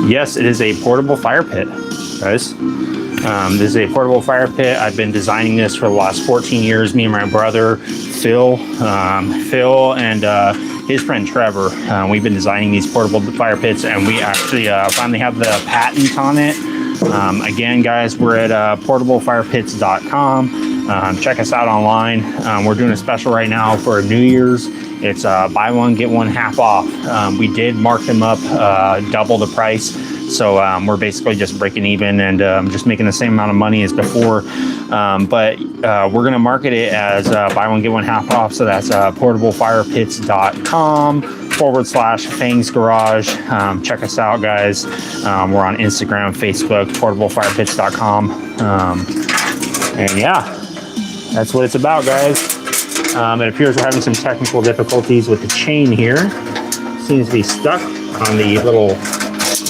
Yes, it is a portable fire pit, guys. This is a portable fire pit. I've been designing this for the last 14 years. Me and my brother, Phil, and his friend Trevor, we've been designing these portable fire pits, and we actually finally have the patent on it. Again, guys, we're at portablefirepits.com. Check us out online. We're doing a special right now for New Year's. It's buy one, get one half off. We did mark them up double the price. So we're basically just breaking even and just making the same amount of money as before. But we're going to market it as buy one, get one half off. So that's portablefirepits.com/Fang's Garage. Check us out, guys. We're on Instagram, Facebook, portablefirepits.com. And yeah, that's what it's about, guys. It appears we're having some technical difficulties with the chain here. Seems to be stuck on the little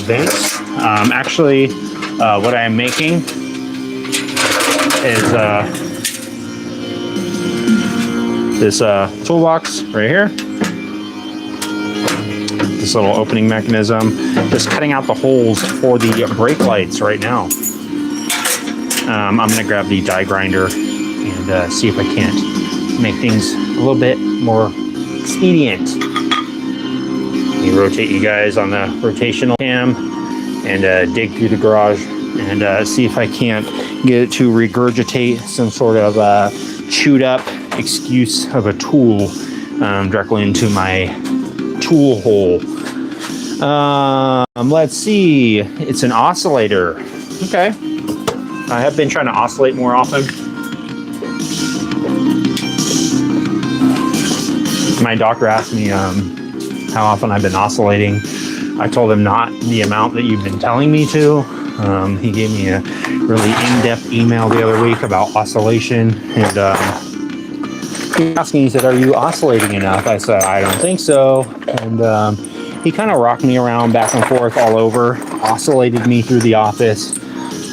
vents. Actually, what I am making is this toolbox right here. This little opening mechanism. Just cutting out the holes for the brake lights right now. I'm going to grab the die grinder and see if I can't make things a little bit more expedient. Let me rotate you guys on the rotational cam and dig through the garage and see if I can't get it to regurgitate some sort of chewed up excuse of a tool directly into my tool hole. Let's see. It's an oscillator. Okay. I have been trying to oscillate more often. My doctor asked me how often I've been oscillating. I told him not the amount that you've been telling me to. He gave me a really in-depth email the other week about oscillation, and he asked me, he said, "Are you oscillating enough?" I said, "I don't think so." And he kind of rocked me around back and forth all over, oscillated me through the office,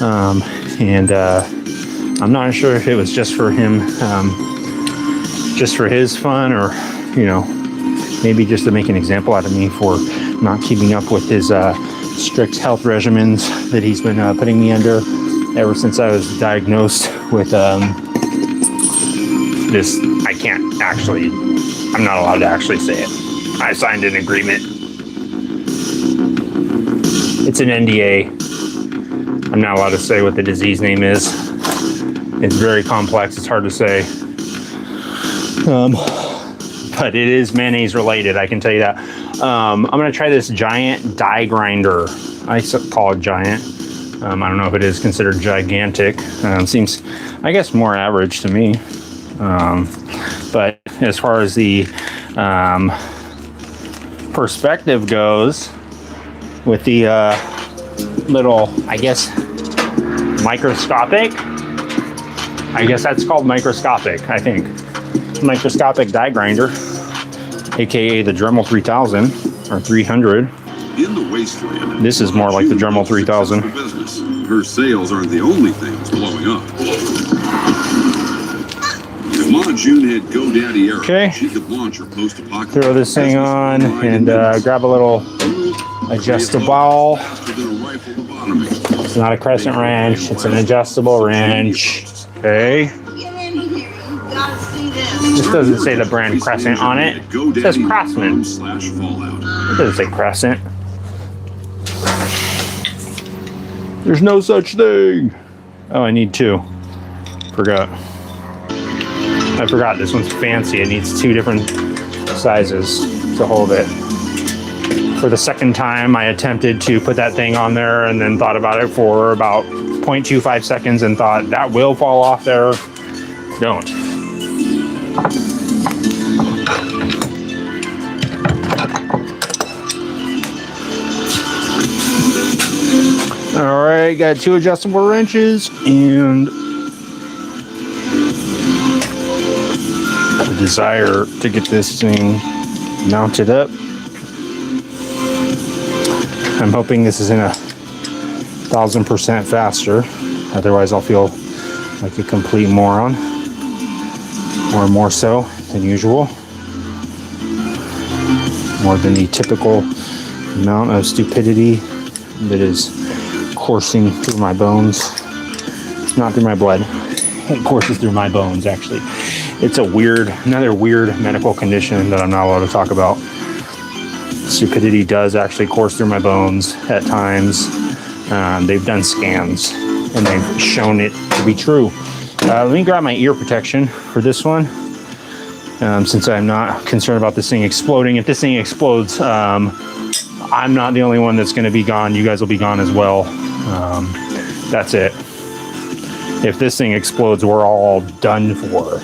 and I'm not sure if it was just for him, just for his fun, or maybe just to make an example out of me for not keeping up with his strict health regimens that he's been putting me under ever since I was diagnosed with this. I'm not allowed to actually say it. I signed an agreement. It's an NDA. I'm not allowed to say what the disease name is. It's very complex. It's hard to say. But it is mayonnaise related, I can tell you that. I'm going to try this giant die grinder. I call it giant. I don't know if it is considered gigantic. Seems, I guess, more average to me. But as far as the perspective goes, with the little, I guess, microscopic, I guess that's called microscopic, I think. Microscopic die grinder, aka the Dremel 3000 or 300. In the wasteland, this is more like the Dremel 3000. Her sales aren't the only things blowing up. hit GoDaddy era. Okay. She could launch her post-apocalyptic Throw this thing on and grab a little adjustable. faster than a rifle lobotomy. It's not a crescent wrench, it's an adjustable wrench. Okay. Get in here. You gotta see this. This doesn't say the brand Crescent on it. It says Craftsman. GoDaddy.com/fallout. It doesn't say Crescent. There's no such thing. Oh, I need two. Forgot. I forgot this one's fancy. It needs two different sizes to hold it. For the second time, I attempted to put that thing on there and then thought about it for about 0.25 seconds and thought that will fall off there. Don't. All right, got two adjustable wrenches and the desire to get this thing mounted up. I'm hoping this isn't 1,000% faster. Otherwise, I'll feel like a complete moron, or more so than usual, more than the typical amount of stupidity that is coursing through my bones. Not through my blood. It courses through my bones, actually. It's another weird medical condition that I'm not allowed to talk about. Stupidity does actually course through my bones at times. They've done scans and they've shown it to be true. Let me grab my ear protection for this one, since I'm not concerned about this thing exploding. If this thing explodes, I'm not the only one that's going to be gone. You guys will be gone as well. That's it. If this thing explodes, we're all done for.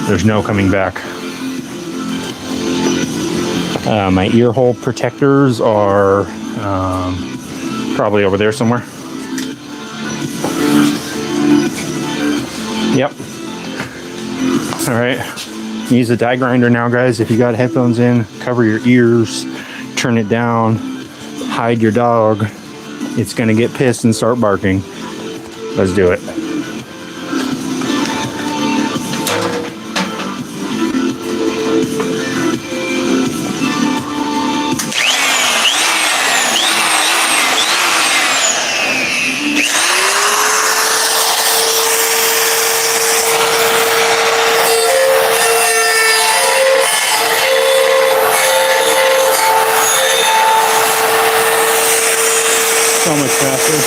There's no coming back. My ear hole protectors are probably over there somewhere. Yep. All right. Use the die grinder now, guys. If you got headphones in, cover your ears, turn it down, hide your dog. It's gonna get pissed and start barking. Let's do it. So much faster.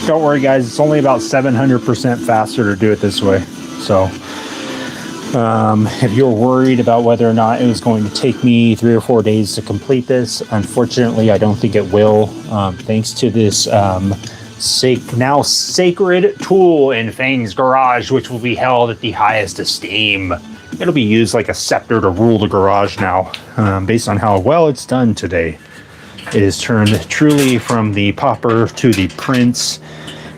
don't worry, guys. It's only about 700% faster to do it this way. So if you're worried about whether or not it was going to take me 3 or 4 days to complete this, unfortunately, I don't think it will. Thanks to this now sacred tool in Fang's garage, which will be held at the highest esteem. It'll be used like a scepter to rule the garage now, based on how well it's done today. It is turned truly from the pauper to the prince,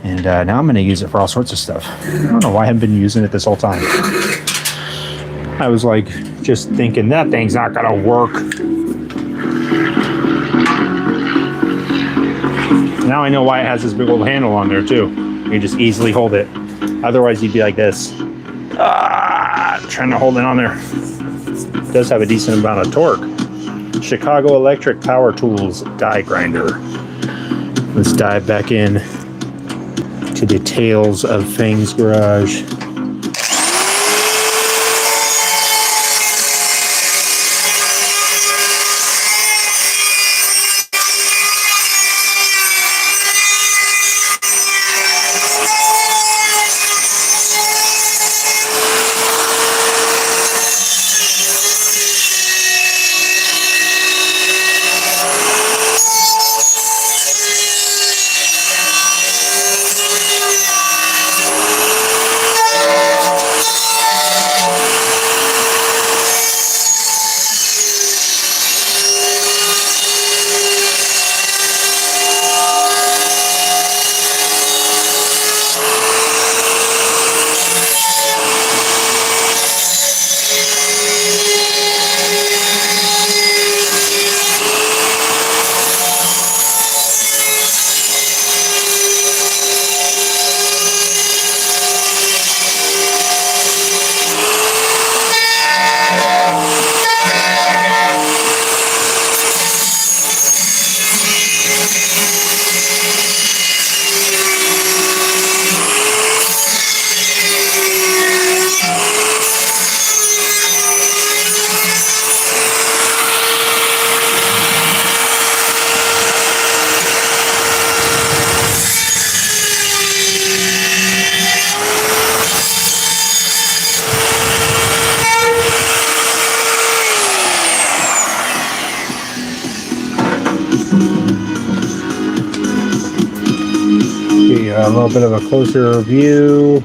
and now I'm going to use it for all sorts of stuff. I don't know why I haven't been using it this whole time. I was like, just thinking that thing's not going to work. Now I know why it has this big old handle on there too. You can just easily hold it. Otherwise you'd be like this. Trying to hold it on there. It does have a decent amount of torque. Chicago Electric Power Tools die grinder. Let's dive back in to the tales of Fang's garage. A little bit of a closer view.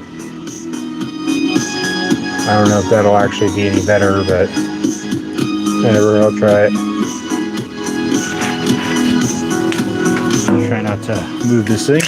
I don't know if that'll actually be any better, but whatever, I'll try it. Try not to move this thing.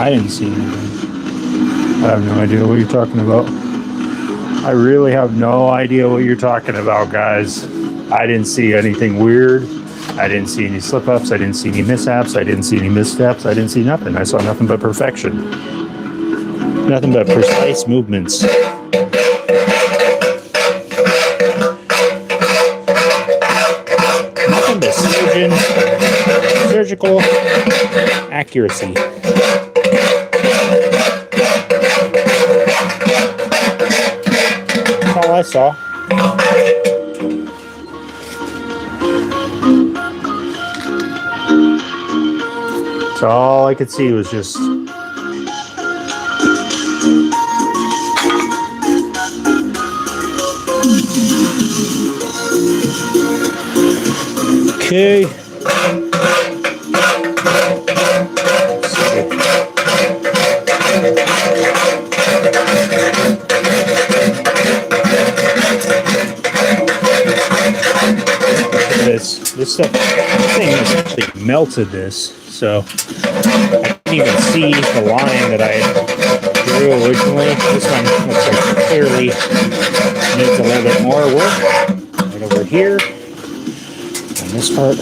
I didn't see anything. I have no idea what you're talking about. I really have no idea what you're talking about, guys. I didn't see anything weird. I didn't see any slip-ups. I didn't see any mishaps. I didn't see any missteps. I didn't see nothing. I saw nothing but perfection. Nothing but precise movements. Nothing but surgical accuracy. That's all I saw. So all I could see was just okay. This thing essentially melted this, so I didn't even see the line that I drew originally. This one looks like it clearly needs a little bit more work. Right over here on this part.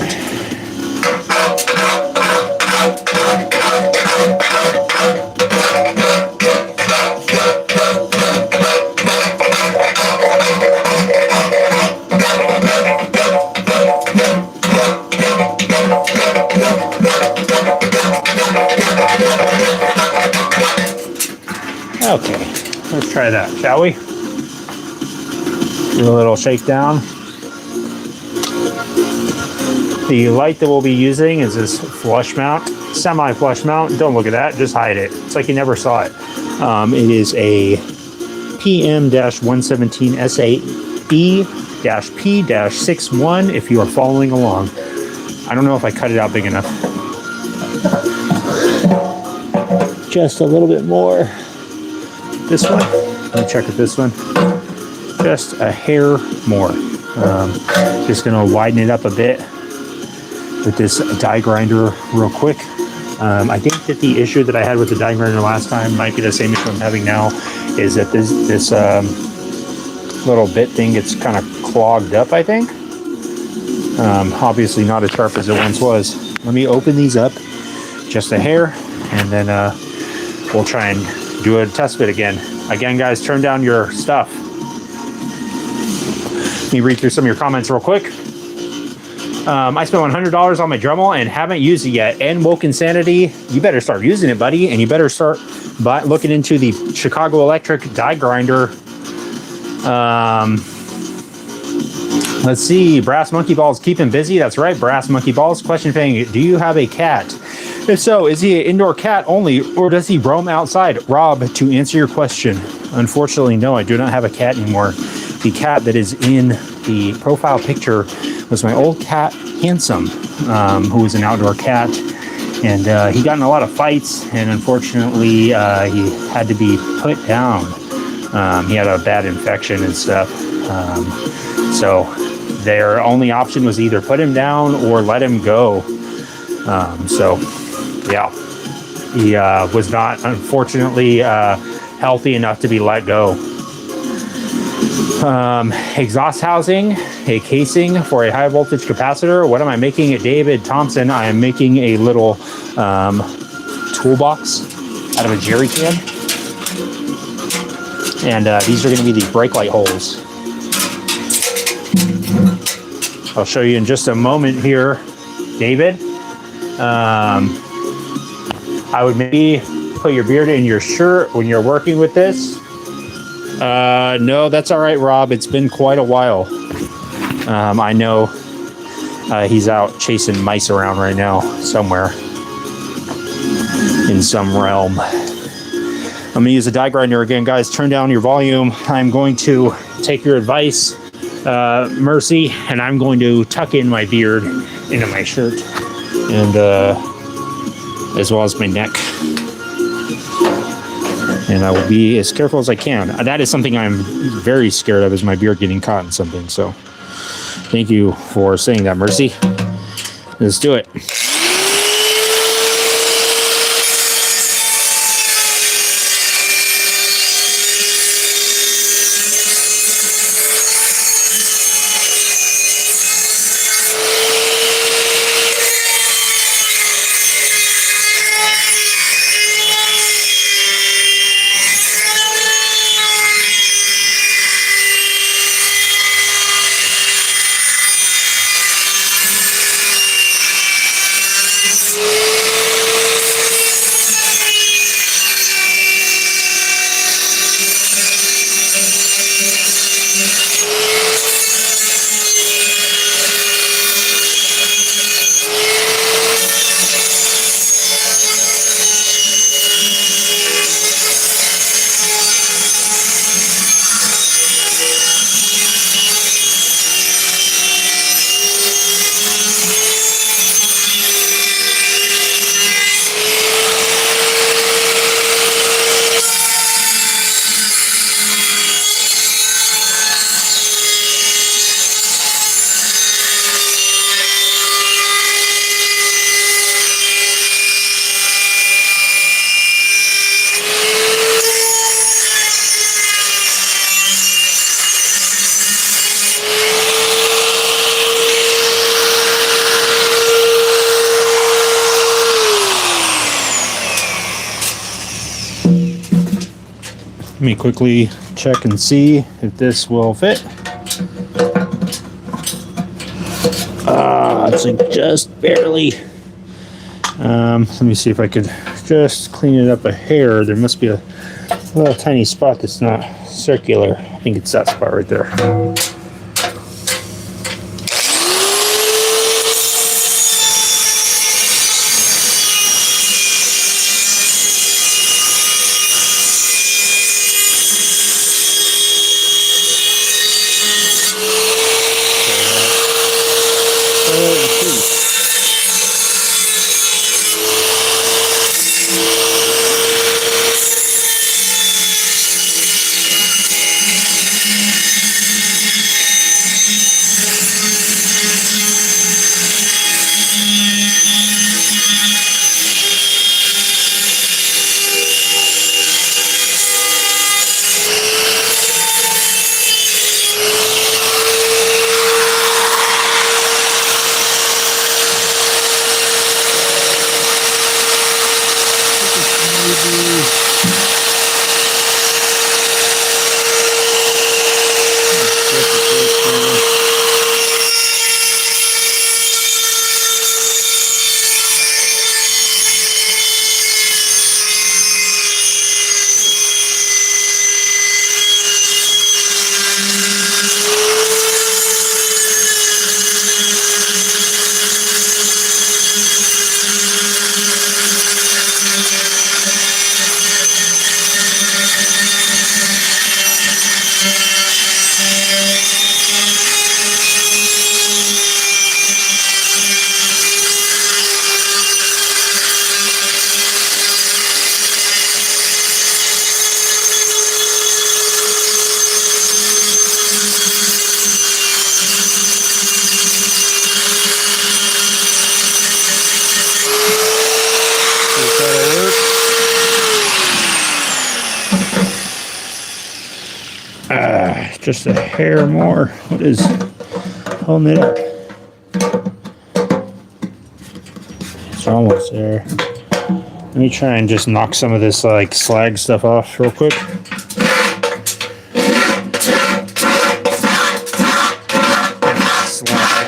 Okay, let's try that, shall we? Do a little shakedown. The light that we'll be using is this flush mount, semi-flush mount. Don't look at that, just hide it. It's like you never saw it. It is a PM-117 SAE-P-61 if you are following along. I don't know if I cut it out big enough. Just a little bit more. This one, let me check with this one. Just a hair more. Just gonna widen it up a bit with this die grinder real quick. I think that the issue that I had with the die grinder last time might be the same issue I'm having now, is that this little bit thing gets kind of clogged up, I think. Obviously not as sharp as it once was. Let me open these up just a hair, and then we'll try and do a test fit again. Again, guys, turn down your stuff. Let me read through some of your comments real quick. I spent $100 on my Dremel and haven't used it yet. And Woke Insanity, you better start using it, buddy. And you better start looking into the Chicago Electric die grinder. Let's see. Brass Monkey Balls keeping busy. That's right, Brass Monkey Balls. Question, Fang, do you have a cat? If so, is he an indoor cat only, or does he roam outside? Rob, to answer your question, unfortunately, no, I do not have a cat anymore. The cat that is in the profile picture was my old cat, Handsome, who was an outdoor cat. And he got in a lot of fights, and unfortunately, he had to be put down. He had a bad infection and stuff. So their only option was either put him down or let him go. Yeah, he was not, unfortunately, healthy enough to be let go. Exhaust housing, a casing for a high voltage capacitor. What am I making at David Thompson? I am making a little toolbox out of a jerry can. And these are going to be the brake light holes. I'll show you in just a moment here, David. I would maybe put your beard in your shirt when you're working with this. No, that's all right, Rob. It's been quite a while. I know he's out chasing mice around right now somewhere in some realm. I'm going to use a die grinder again, guys. Turn down your volume. I'm going to take your advice, Mercy, and I'm going to tuck in my beard into my shirt, and as well as my neck. And I will be as careful as I can. That is something I'm very scared of, is my beard getting caught in something. So thank you for saying that, Mercy. Let's do it. Let me quickly check and see if this will fit. It's like just barely. Let me see if I could just clean it up a hair. There must be a little tiny spot that's not circular. I think it's that spot right there. Just a hair more. What is holding it up? It's almost there. Let me try and just knock some of this like slag stuff off real quick. Slag.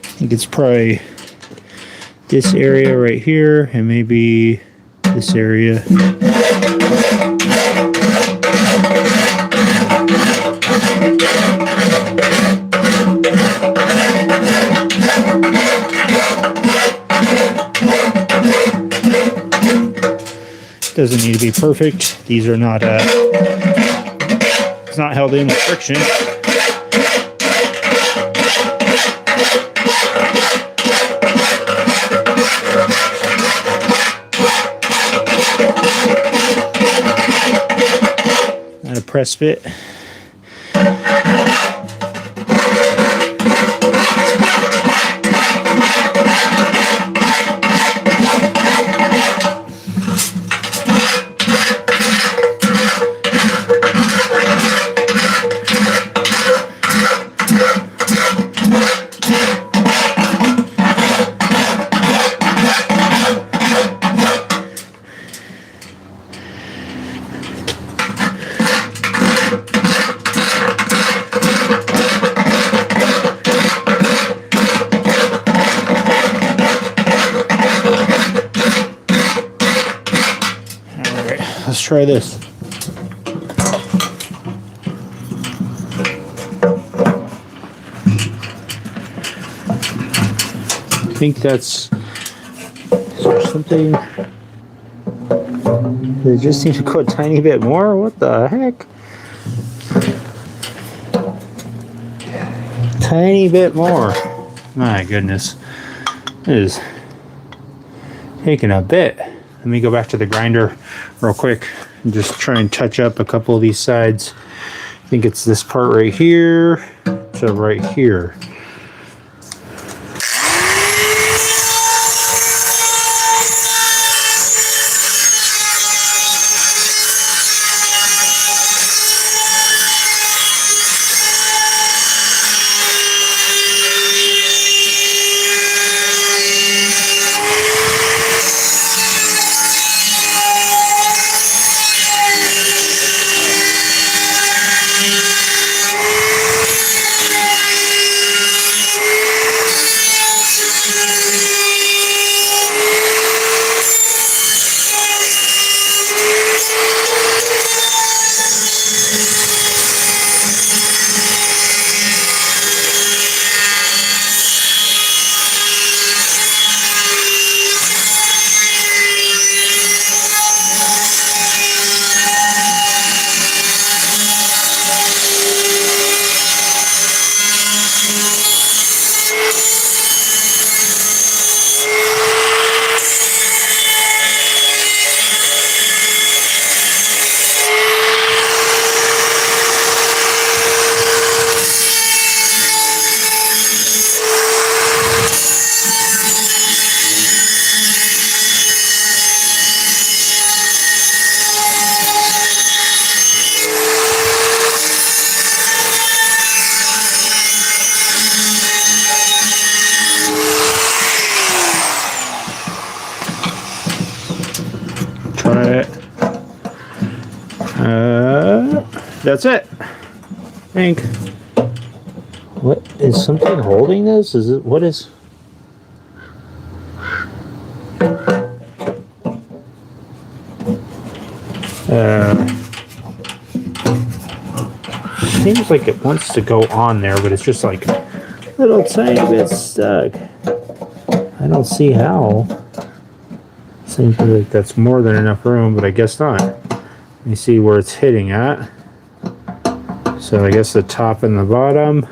I think it's probably this area right here and maybe this area. Doesn't need to be perfect. These are not it's not held in with friction. Not a press fit. try this. I think that's, is there something, they just seem to go a tiny bit more. What the heck? Tiny bit more. My goodness. It is taking a bit. Let me go back to the grinder real quick and just try and touch up a couple of these sides. I think it's this part right here to right here. That's it. I think. What is something holding this? Is it what is? Seems like it wants to go on there, but it's just like a little tiny bit stuck. I don't see how. Seems like that's more than enough room, but I guess not. Let me see where it's hitting at. So I guess the top and the bottom.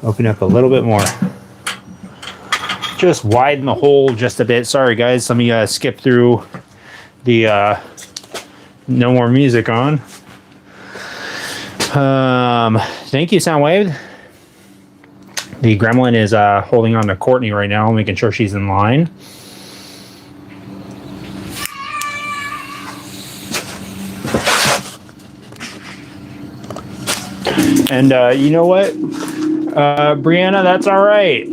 Open up a little bit more. Just widen the hole just a bit. Sorry guys, let me skip through the no more music on. Thank you, Soundwave. The gremlin is holding on to Courtney right now, making sure she's in line. And you know what, Brianna, that's all right.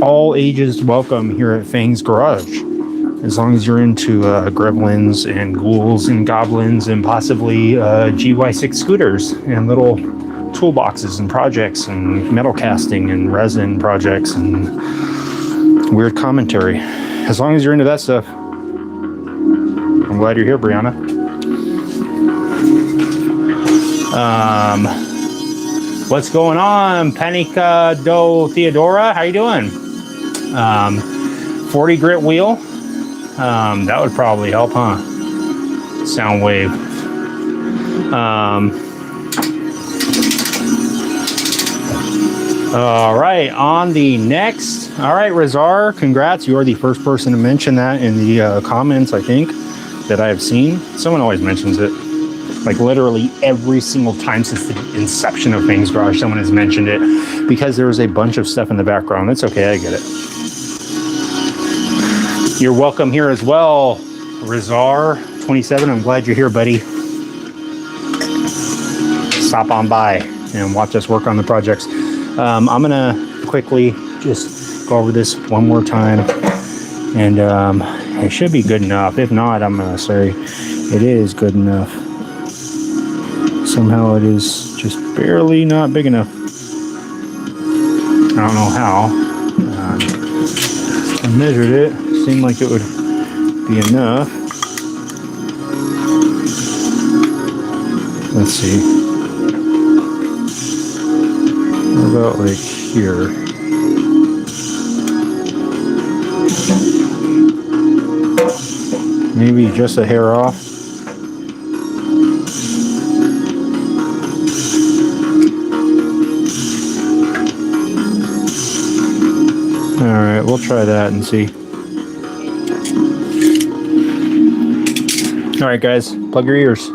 All ages welcome here at Fang's Garage. As long as you're into gremlins and ghouls and goblins and possibly GY6 scooters and little toolboxes and projects and metal casting and resin projects and weird commentary. As long as you're into that stuff, I'm glad you're here, Brianna. What's going on, Panica do Theodora? How you doing? 40 grit wheel. That would probably help, huh? Soundwave. All right, on the next. All right, Razar, congrats. You are the first person to mention that in the comments, I think, that I have seen. Someone always mentions it. Like literally every single time since the inception of Fang's Garage, someone has mentioned it because there was a bunch of stuff in the background. That's okay, I get it. You're welcome here as well, Razar27. I'm glad you're here, buddy. Stop on by and watch us work on the projects. I'm gonna quickly just go over this one more time, and it should be good enough. If not, I'm gonna say it is good enough. Somehow it is just barely not big enough. I don't know how. I measured it. Seemed like it would be enough. Let's see. What about like here? Maybe just a hair off. Alright, we'll try that and see. Alright guys, plug your ears.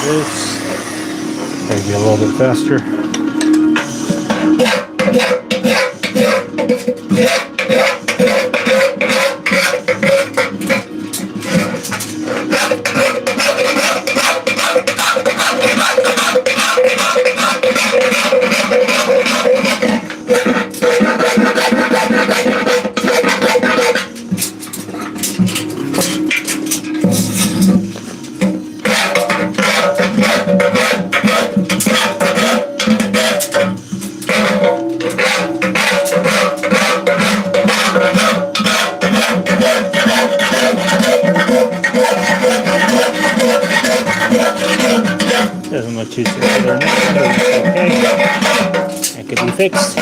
This maybe a little bit faster. Doesn't look too circular now, but it's okay. That could be fixed.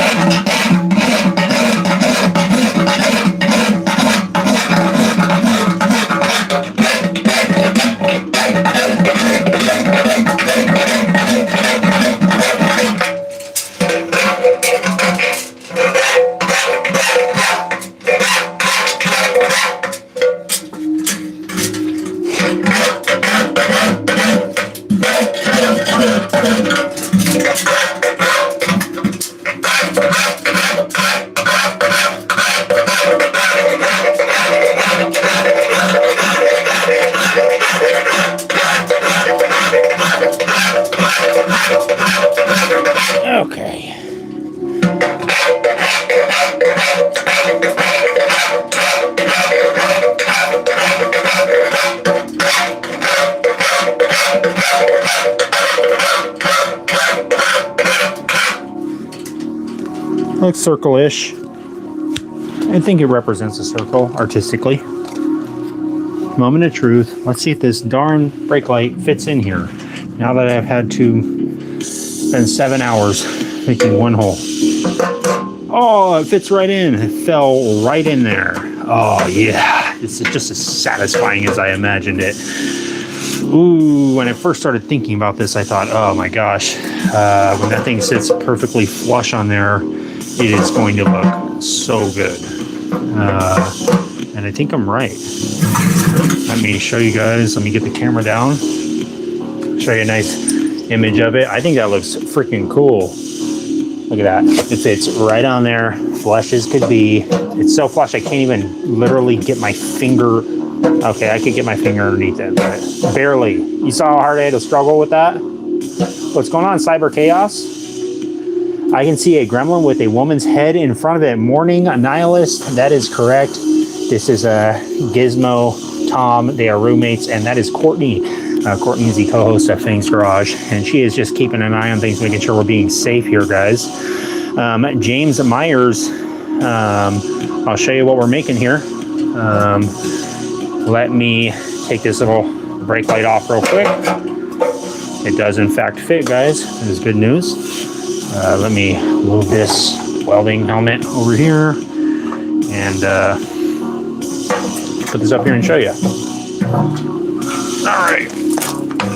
looks circle-ish. I think it represents a circle artistically. Moment of truth. Let's see if this darn brake light fits in here. Now that I've had to spend 7 hours making one hole. Oh, it fits right in. It fell right in there. Oh, yeah. It's just as satisfying as I imagined it. Ooh, when I first started thinking about this, I thought, oh my gosh, when that thing sits perfectly flush on there, it is going to look so good. And I think I'm right. Let me show you guys. Let me get the camera down. Show you a nice image of it. I think that looks freaking cool. Look at that. It fits right on there. Flush as could be. It's so flush I can't even literally get my finger. Okay, I could get my finger underneath it, but barely. You saw how hard I had to struggle with that? What's going on, Cyber Chaos? I can see a gremlin with a woman's head in front of it. Morning Nihilist. That is correct. This is Gizmo, Tom. They are roommates, and that is Courtney. Courtney is the co-host of Fang's Garage, and she is just keeping an eye on things, making sure we're being safe here, guys. James Myers. I'll show you what we're making here. Let me take this little brake light off real quick. It does in fact fit, guys. That is good news. Let me move this welding helmet over here and put this up here and show you. All right.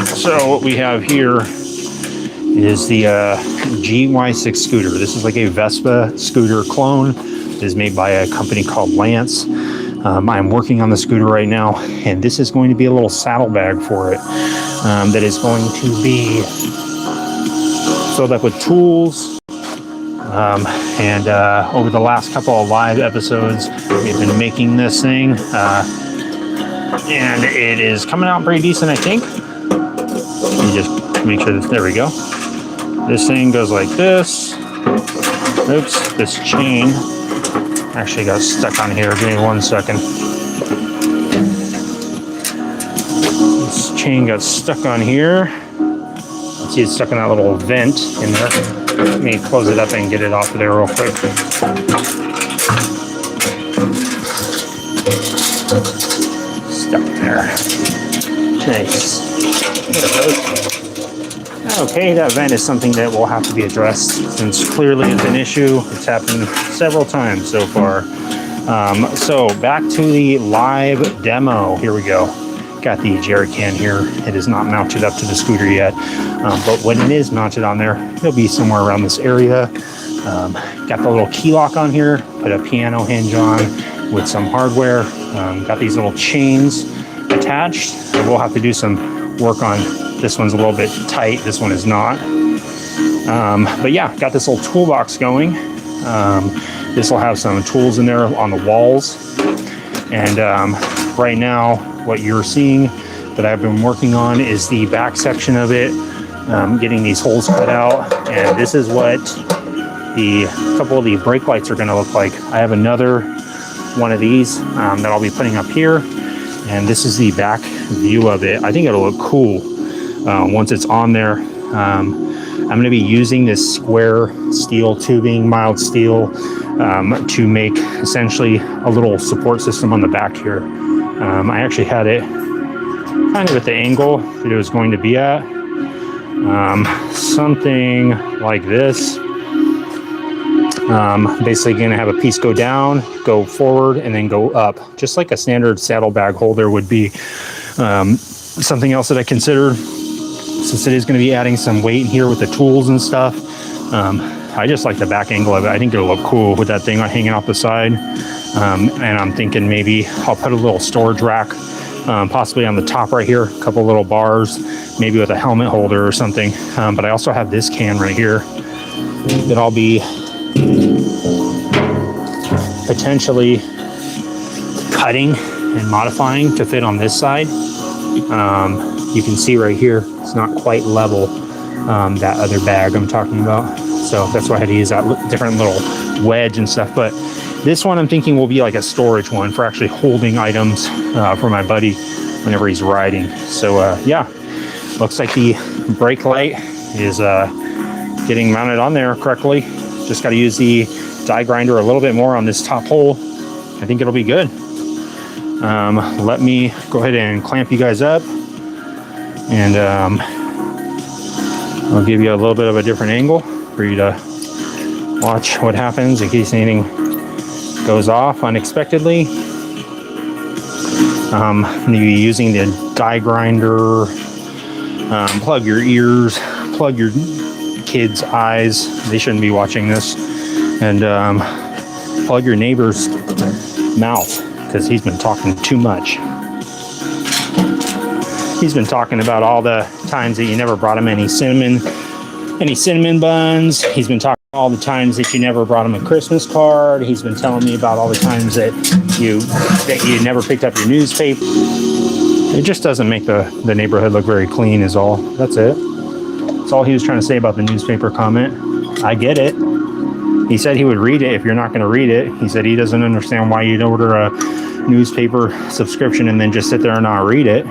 So what we have here is the GY6 scooter. This is like a Vespa scooter clone. It is made by a company called Lance. I'm working on the scooter right now, and this is going to be a little saddlebag for it that is going to be filled up with tools. And over the last couple of live episodes, we've been making this thing, and it is coming out pretty decent, I think. Let me just make sure that, there we go. This thing goes like this. Oops, this chain actually got stuck on here. Give me 1 second. This chain got stuck on here. See, it's stuck in that little vent in there. Let me close it up and get it off of there real quick. Stuck there. Nice. There it goes. Okay, that vent is something that will have to be addressed since clearly it's an issue. It's happened several times so far. So back to the live demo. Here we go. Got the jerry can here. It is not mounted up to the scooter yet, but when it is mounted on there, it'll be somewhere around this area. Got the little key lock on here, put a piano hinge on with some hardware. Got these little chains attached. So we'll have to do some work on this. One's a little bit tight. This one is not. But yeah, got this little toolbox going. This will have some tools in there on the walls. And right now, what you're seeing that I've been working on is the back section of it, getting these holes cut out. And this is what the couple of the brake lights are going to look like. I have another one of these that I'll be putting up here. And this is the back view of it. I think it'll look cool once it's on there. I'm going to be using this square steel tubing, mild steel, to make essentially a little support system on the back here. I actually had it kind of at the angle that it was going to be at. Something like this. Basically going to have a piece go down, go forward, and then go up, just like a standard saddlebag holder would be. Something else that I considered, since it is going to be adding some weight in here with the tools and stuff, I just like the back angle of it. I think it'll look cool with that thing hanging off the side. And I'm thinking maybe I'll put a little storage rack, possibly on the top right here, a couple little bars, maybe with a helmet holder or something. But I also have this can right here that I'll be potentially cutting and modifying to fit on this side. You can see right here, it's not quite level, that other bag I'm talking about. So that's why I had to use that different little wedge and stuff. But this one I'm thinking will be like a storage one for actually holding items for my buddy whenever he's riding. So yeah, looks like the brake light is getting mounted on there correctly. Just got to use the die grinder a little bit more on this top hole, I think it'll be good. Let me go ahead and clamp you guys up, and I'll give you a little bit of a different angle for you to watch what happens in case anything goes off unexpectedly. You're using the die grinder. Plug your ears, plug your kids' eyes. They shouldn't be watching this. And plug your neighbor's mouth, because he's been talking too much. He's been talking about all the times that you never brought him any cinnamon buns. He's been talking all the times that you never brought him a Christmas card. He's been telling me about all the times that you never picked up your newspaper. It just doesn't make the neighborhood look very clean is all. That's it. That's all he was trying to say about the newspaper comment. I get it. He said he would read it if you're not going to read it. He said he doesn't understand why you'd order a newspaper subscription and then just sit there and not read it.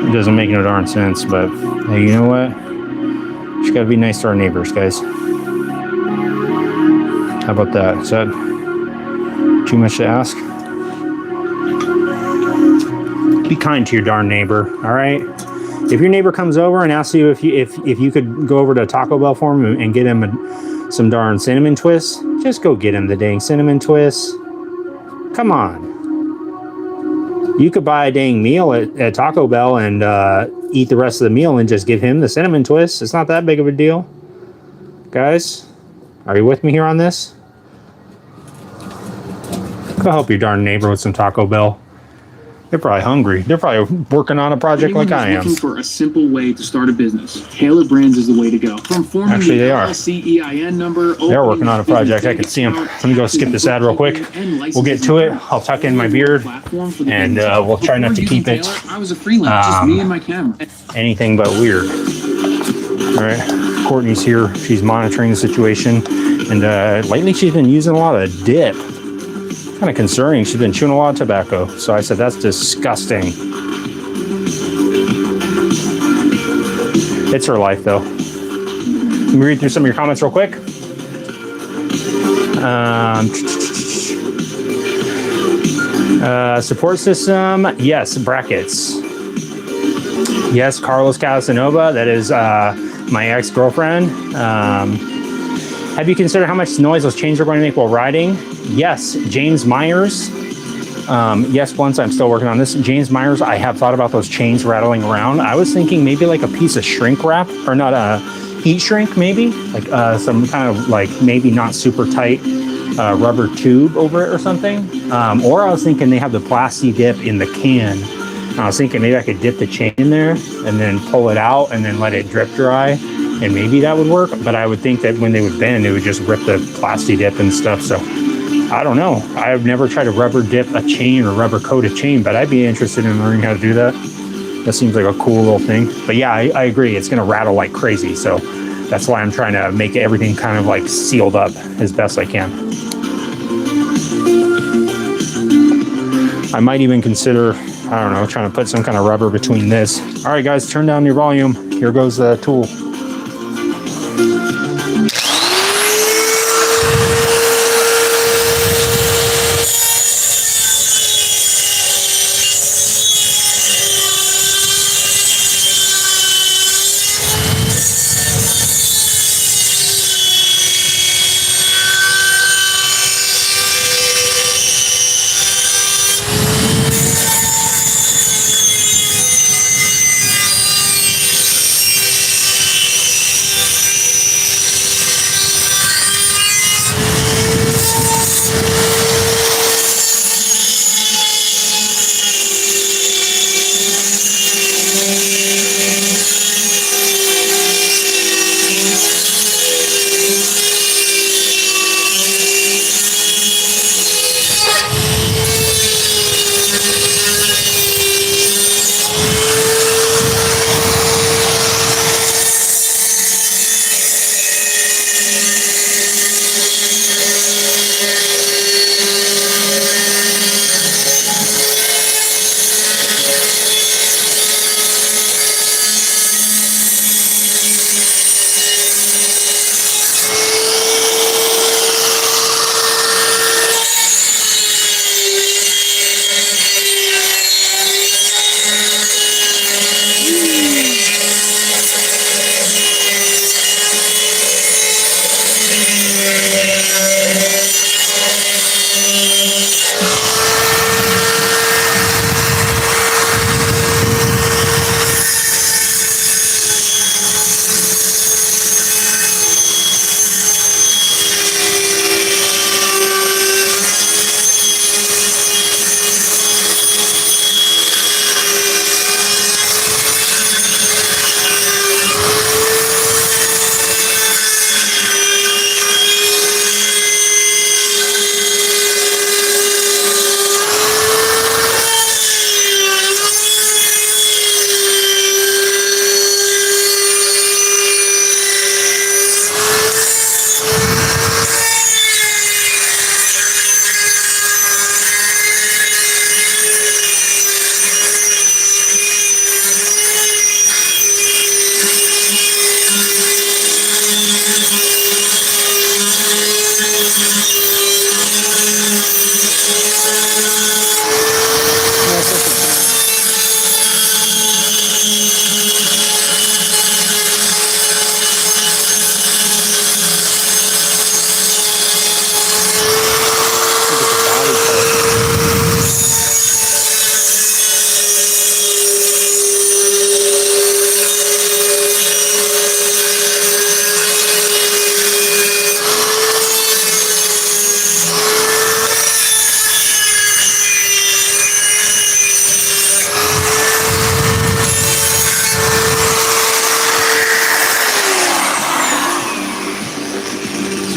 It doesn't make no darn sense, but hey, you know what? Just gotta be nice to our neighbors, guys. How about that? Is that too much to ask? Be kind to your darn neighbor, all right? If your neighbor comes over and asks you if you could go over to Taco Bell for him and get him some darn cinnamon twists, just go get him the dang cinnamon twists. Come on. You could buy a dang meal at Taco Bell and eat the rest of the meal and just give him the cinnamon twists. It's not that big of a deal. Guys, are you with me here on this? Go help your darn neighbor with some Taco Bell. They're probably hungry. They're probably working on a project like I am. Looking for a simple way to start a business, Taylor Brands is the way to go. From forming Actually, they are. LLC-EIN number, They're working on a project. I can see them. Let me go skip this ad real quick. We'll get to it. I'll tuck in my beard, and we'll try not to keep it I was a freelance, just me and my camera. anything but weird. All right, Courtney's here. She's monitoring the situation, and lately she's been using a lot of dip. Kind of concerning. She's been chewing a lot of tobacco. So I said, that's disgusting. It's her life, though. Let me read through some of your comments real quick. Support system. Yes, brackets. Yes, Carlos Casanova. That is my ex-girlfriend. Have you considered how much noise those chains are going to make while riding? Yes, James Myers. Yes, once I'm still working on this. James Myers, I have thought about those chains rattling around. I was thinking maybe like a piece of shrink wrap, or not a heat shrink, maybe like some kind of like maybe not super tight rubber tube over it or something. Or I was thinking they have the plasti dip in the can. I was thinking maybe I could dip the chain in there and then pull it out and then let it drip dry. And maybe that would work, but I would think that when they would bend, it would just rip the plasti dip and stuff. So I don't know. I've never tried to rubber dip a chain or rubber coat a chain, but I'd be interested in learning how to do that. That seems like a cool little thing. But yeah, I agree. It's going to rattle like crazy. So that's why I'm trying to make everything kind of like sealed up as best I can. I might even consider, I don't know, trying to put some kind of rubber between this. All right, guys, turn down your volume. Here goes the tool.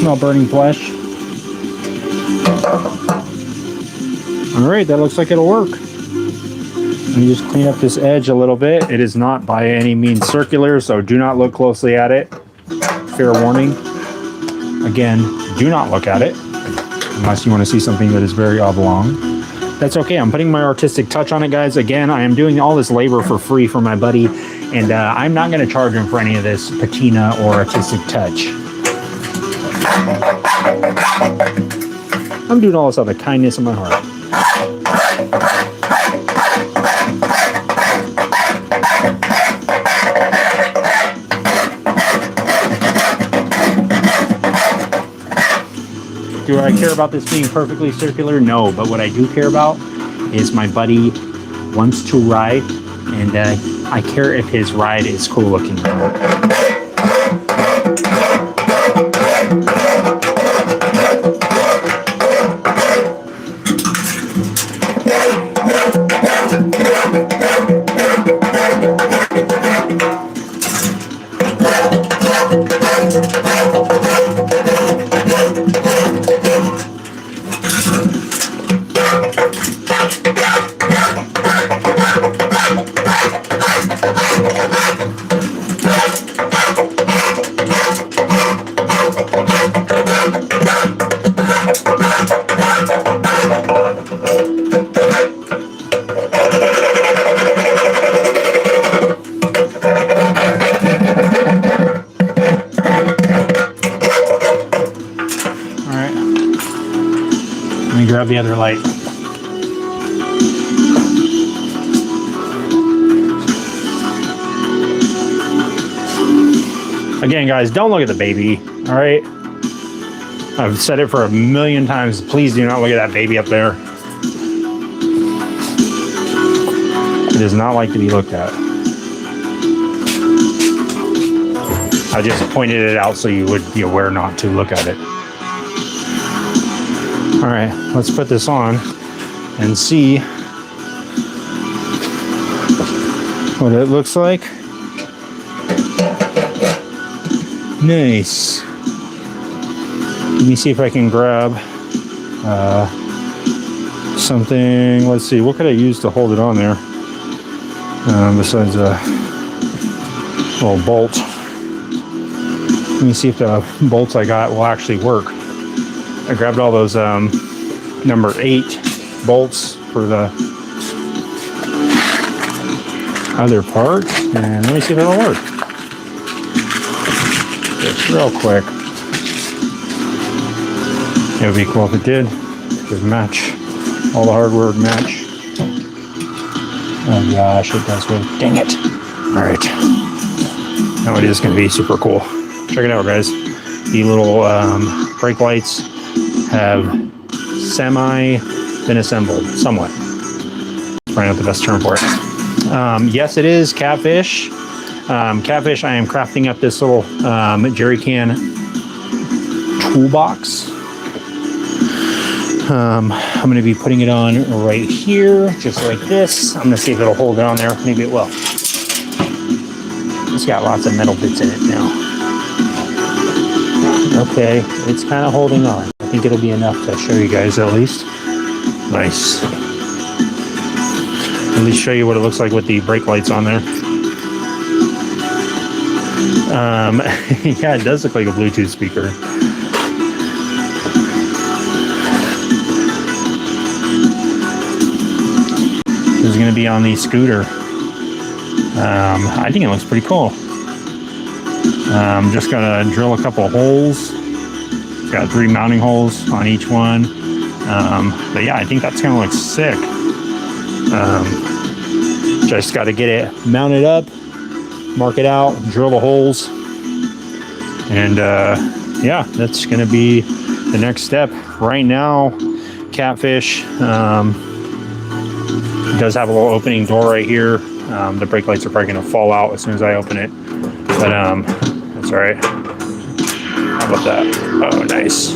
Smell burning flesh. All right, that looks like it'll work. Let me just clean up this edge a little bit. It is not by any means circular, so do not look closely at it. Fair warning. Again, do not look at it unless you want to see something that is very oblong. That's okay. I'm putting my artistic touch on it, guys. Again, I am doing all this labor for free for my buddy, and I'm not going to charge him for any of this patina or artistic touch. I'm doing all this out of the kindness of my heart. Do I care about this being perfectly circular? No, but what I do care about is my buddy wants to ride, and I care if his ride is cool looking or not. Let me grab the other light. Again, guys, don't look at the baby, all right? I've said it for a million times. Please do not look at that baby up there. It does not like to be looked at. I just pointed it out so you would be aware not to look at it. All right, let's put this on and see what it looks like. Nice. Let me see if I can grab something. Let's see, what could I use to hold it on there besides a little bolt. Let me see if the bolts I got will actually work. I grabbed all those number 8 bolts for the other part, and let me see if it'll work. Just real quick. It would be cool if it did. It would match. All the hardware would match. Oh gosh, it does work. Dang it. Alright. Now it is going to be super cool. Check it out, guys. The little brake lights have been assembled somewhat. Probably not the best term for it. Yes, it is catfish. Catfish, I am crafting up this little jerry can toolbox. I'm going to be putting it on right here, just like this. I'm going to see if it'll hold it on there. Maybe it will. It's got lots of metal bits in it now. Okay, it's kind of holding on. I think it'll be enough to show you guys at least. Nice. At least show you what it looks like with the brake lights on there. Yeah, it does look like a Bluetooth speaker. This is going to be on the scooter. I think it looks pretty cool. I'm just going to drill a couple of holes. It's got 3 mounting holes on each one. But yeah, I think that's going to look sick. Just got to get it mounted up, mark it out, drill the holes. And yeah, that's going to be the next step. Right now, catfish does have a little opening door right here. The brake lights are probably going to fall out as soon as I open it. But that's all right. How about that? Oh, nice.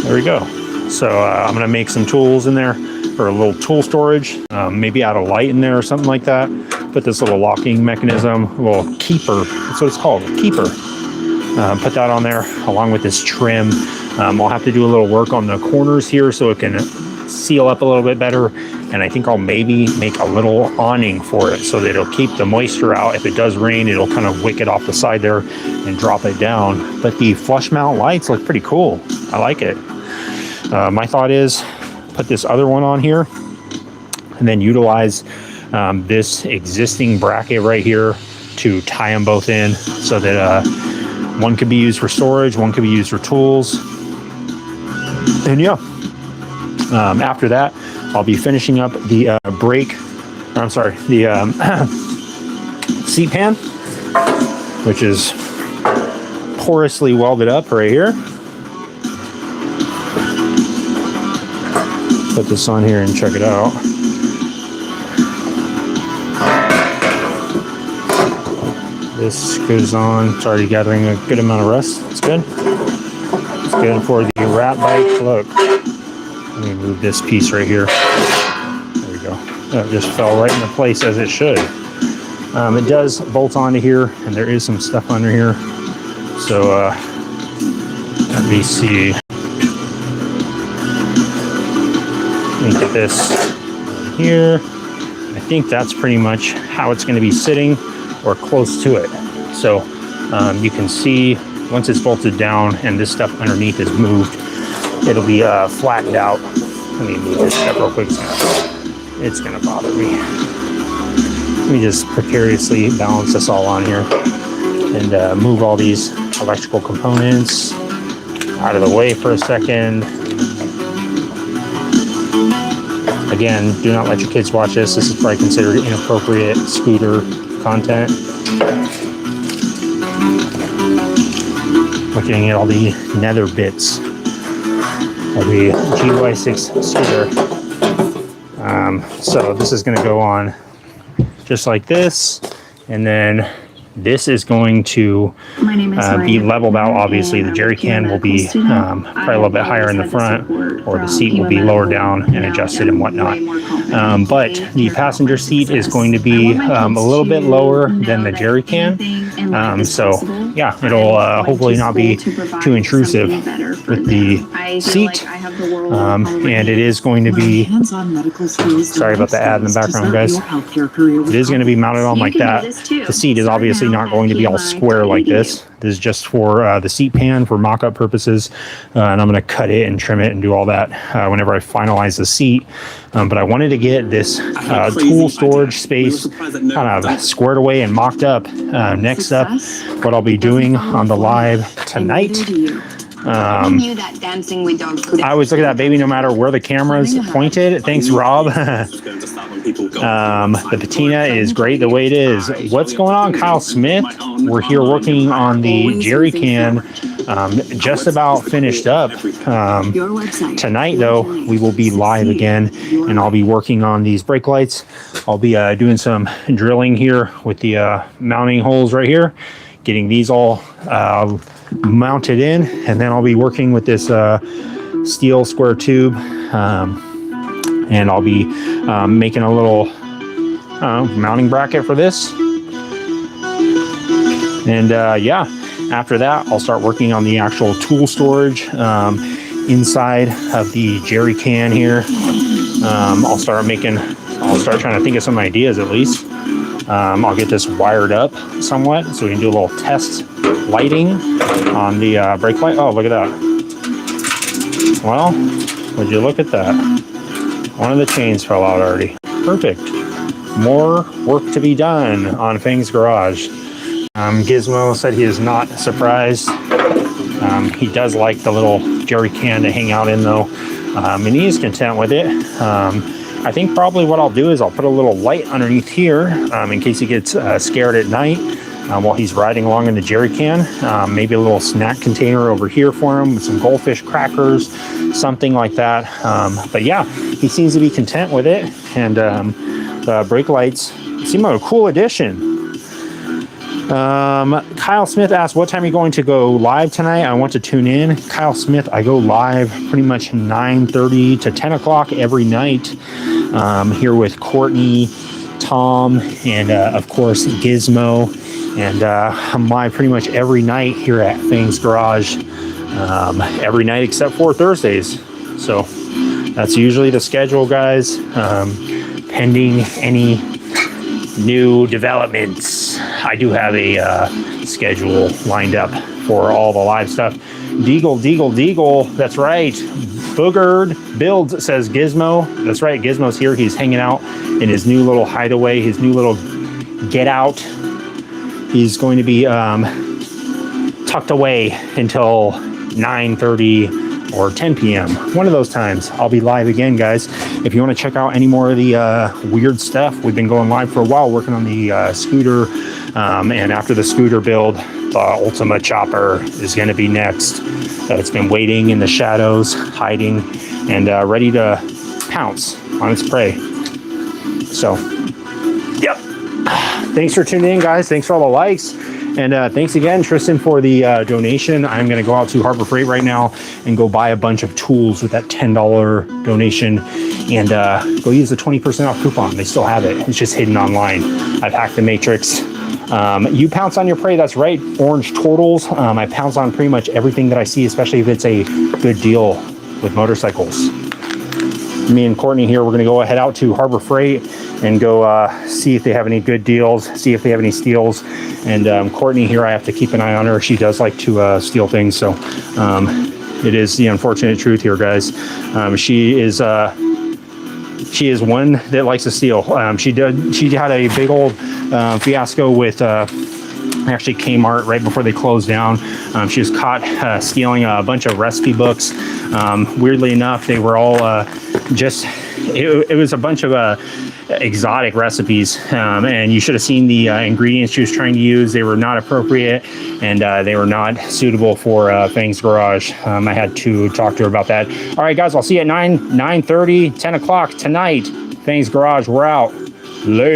There we go. So I'm going to make some tools in there for a little tool storage. Maybe add a light in there or something like that. Put this little locking mechanism, a little keeper. That's what it's called, a keeper. Put that on there along with this trim. I'll have to do a little work on the corners here so it can seal up a little bit better. And I think I'll maybe make a little awning for it so that it'll keep the moisture out. If it does rain, it'll kind of wick it off the side there and drop it down. But the flush mount lights look pretty cool. I like it. My thought is put this other one on here and then utilize this existing bracket right here to tie them both in so that one could be used for storage, one could be used for tools. And yeah, after that, I'll be finishing up the seat pan, which is porously welded up right here. Put this on here and check it out. This goes on. It's already gathering a good amount of rust. It's good. It's good for the rat bite. Look. Let me move this piece right here. There we go. That just fell right into place as it should. It does bolt onto here, and there is some stuff under here. So let me see. Let me get this here. I think that's pretty much how it's going to be sitting, or close to it. So you can see once it's bolted down and this stuff underneath is moved, it'll be flattened out. Let me move this stuff real quick. It's gonna bother me. Let me just precariously balance this all on here and move all these electrical components out of the way for a second. Again, do not let your kids watch this. This is probably considered inappropriate scooter content. Looking at all the nether bits of the GY6 scooter. So this is going to go on just like this, and then this is going to be leveled out. Obviously, the jerry can will be probably a little bit higher in the front, or the seat will be lower down and adjusted and whatnot. But the passenger seat is going to be a little bit lower than the jerry can. So yeah, it'll hopefully not be too intrusive with the seat. And it is going to be, sorry about the ad in the background, guys. It is going to be mounted on like that. The seat is obviously not going to be all square like this. This is just for the seat pan for mock-up purposes, and I'm going to cut it and trim it and do all that whenever I finalize the seat. But I wanted to get this tool storage space kind of squared away and mocked up. Next up, what I'll be doing on the live tonight. I always look at that baby no matter where the camera's pointed. Thanks, Rob. The patina is great the way it is. What's going on, Kyle Smith? We're here working on the jerry can, just about finished up. Tonight, though, we will be live again, and I'll be working on these brake lights. I'll be doing some drilling here with the mounting holes right here, getting these all mounted in, and then I'll be working with this steel square tube, and I'll be making a little mounting bracket for this. And yeah, after that I'll start working on the actual tool storage inside of the jerry can here. I'll start trying to think of some ideas at least. I'll get this wired up somewhat so we can do a little test lighting on the brake light. Oh, look at that. Well, would you look at that? One of the chains fell out already. Perfect. More work to be done on Fang's garage. Gizmo said he is not surprised. He does like the little jerry can to hang out in though, and he is content with it. I think probably what I'll do is I'll put a little light underneath here in case he gets scared at night while he's riding along in the jerry can. Maybe a little snack container over here for him with some goldfish crackers, something like that. But yeah, he seems to be content with it, and the brake lights seem like a cool addition. Kyle Smith asked, what time are you going to go live tonight? I want to tune in. Kyle Smith, I go live pretty much 9:30 to 10 o'clock every night, here with Courtney, Tom, and of course Gizmo And I'm live pretty much every night here at Fang's Garage, every night except for Thursdays. So that's usually the schedule, guys. Pending any new developments, I do have a schedule lined up for all the live stuff. Deagle, that's right. Boogered Builds says Gizmo. That's right, Gizmo's here. He's hanging out in his new little hideaway, his new little get out. He's going to be tucked away until 9:30 or 10 p.m. One of those times. I'll be live again, guys. If you want to check out any more of the weird stuff, we've been going live for a while working on the scooter. And after the scooter build, the Ultima Chopper is going to be next. It's been waiting in the shadows, hiding, and ready to pounce on its prey. So, yep. Thanks for tuning in, guys. Thanks for all the likes. And thanks again, Tristan, for the donation. I'm going to go out to Harbor Freight right now and go buy a bunch of tools with that $10 donation and go use the 20% off coupon. They still have it. It's just hidden online. I've hacked the matrix. You pounce on your prey. That's right. Orange turtles. I pounce on pretty much everything that I see, especially if it's a good deal with motorcycles. Me and Courtney here, we're going to go head out to Harbor Freight and go see if they have any good deals, see if they have any steals. And Courtney here, I have to keep an eye on her. She does like to steal things. So it is the unfortunate truth here, guys. She is one that likes to steal. She had a big old fiasco with actually Kmart right before they closed down. She was caught stealing a bunch of recipe books. Weirdly enough, they were all it was a bunch of exotic recipes, and you should have seen the ingredients she was trying to use. They were not appropriate, and they were not suitable for Fang's Garage. I had to talk to her about that. All right, guys, I'll see you at 9:30, 10 o'clock tonight. Fang's Garage, we're out. Later.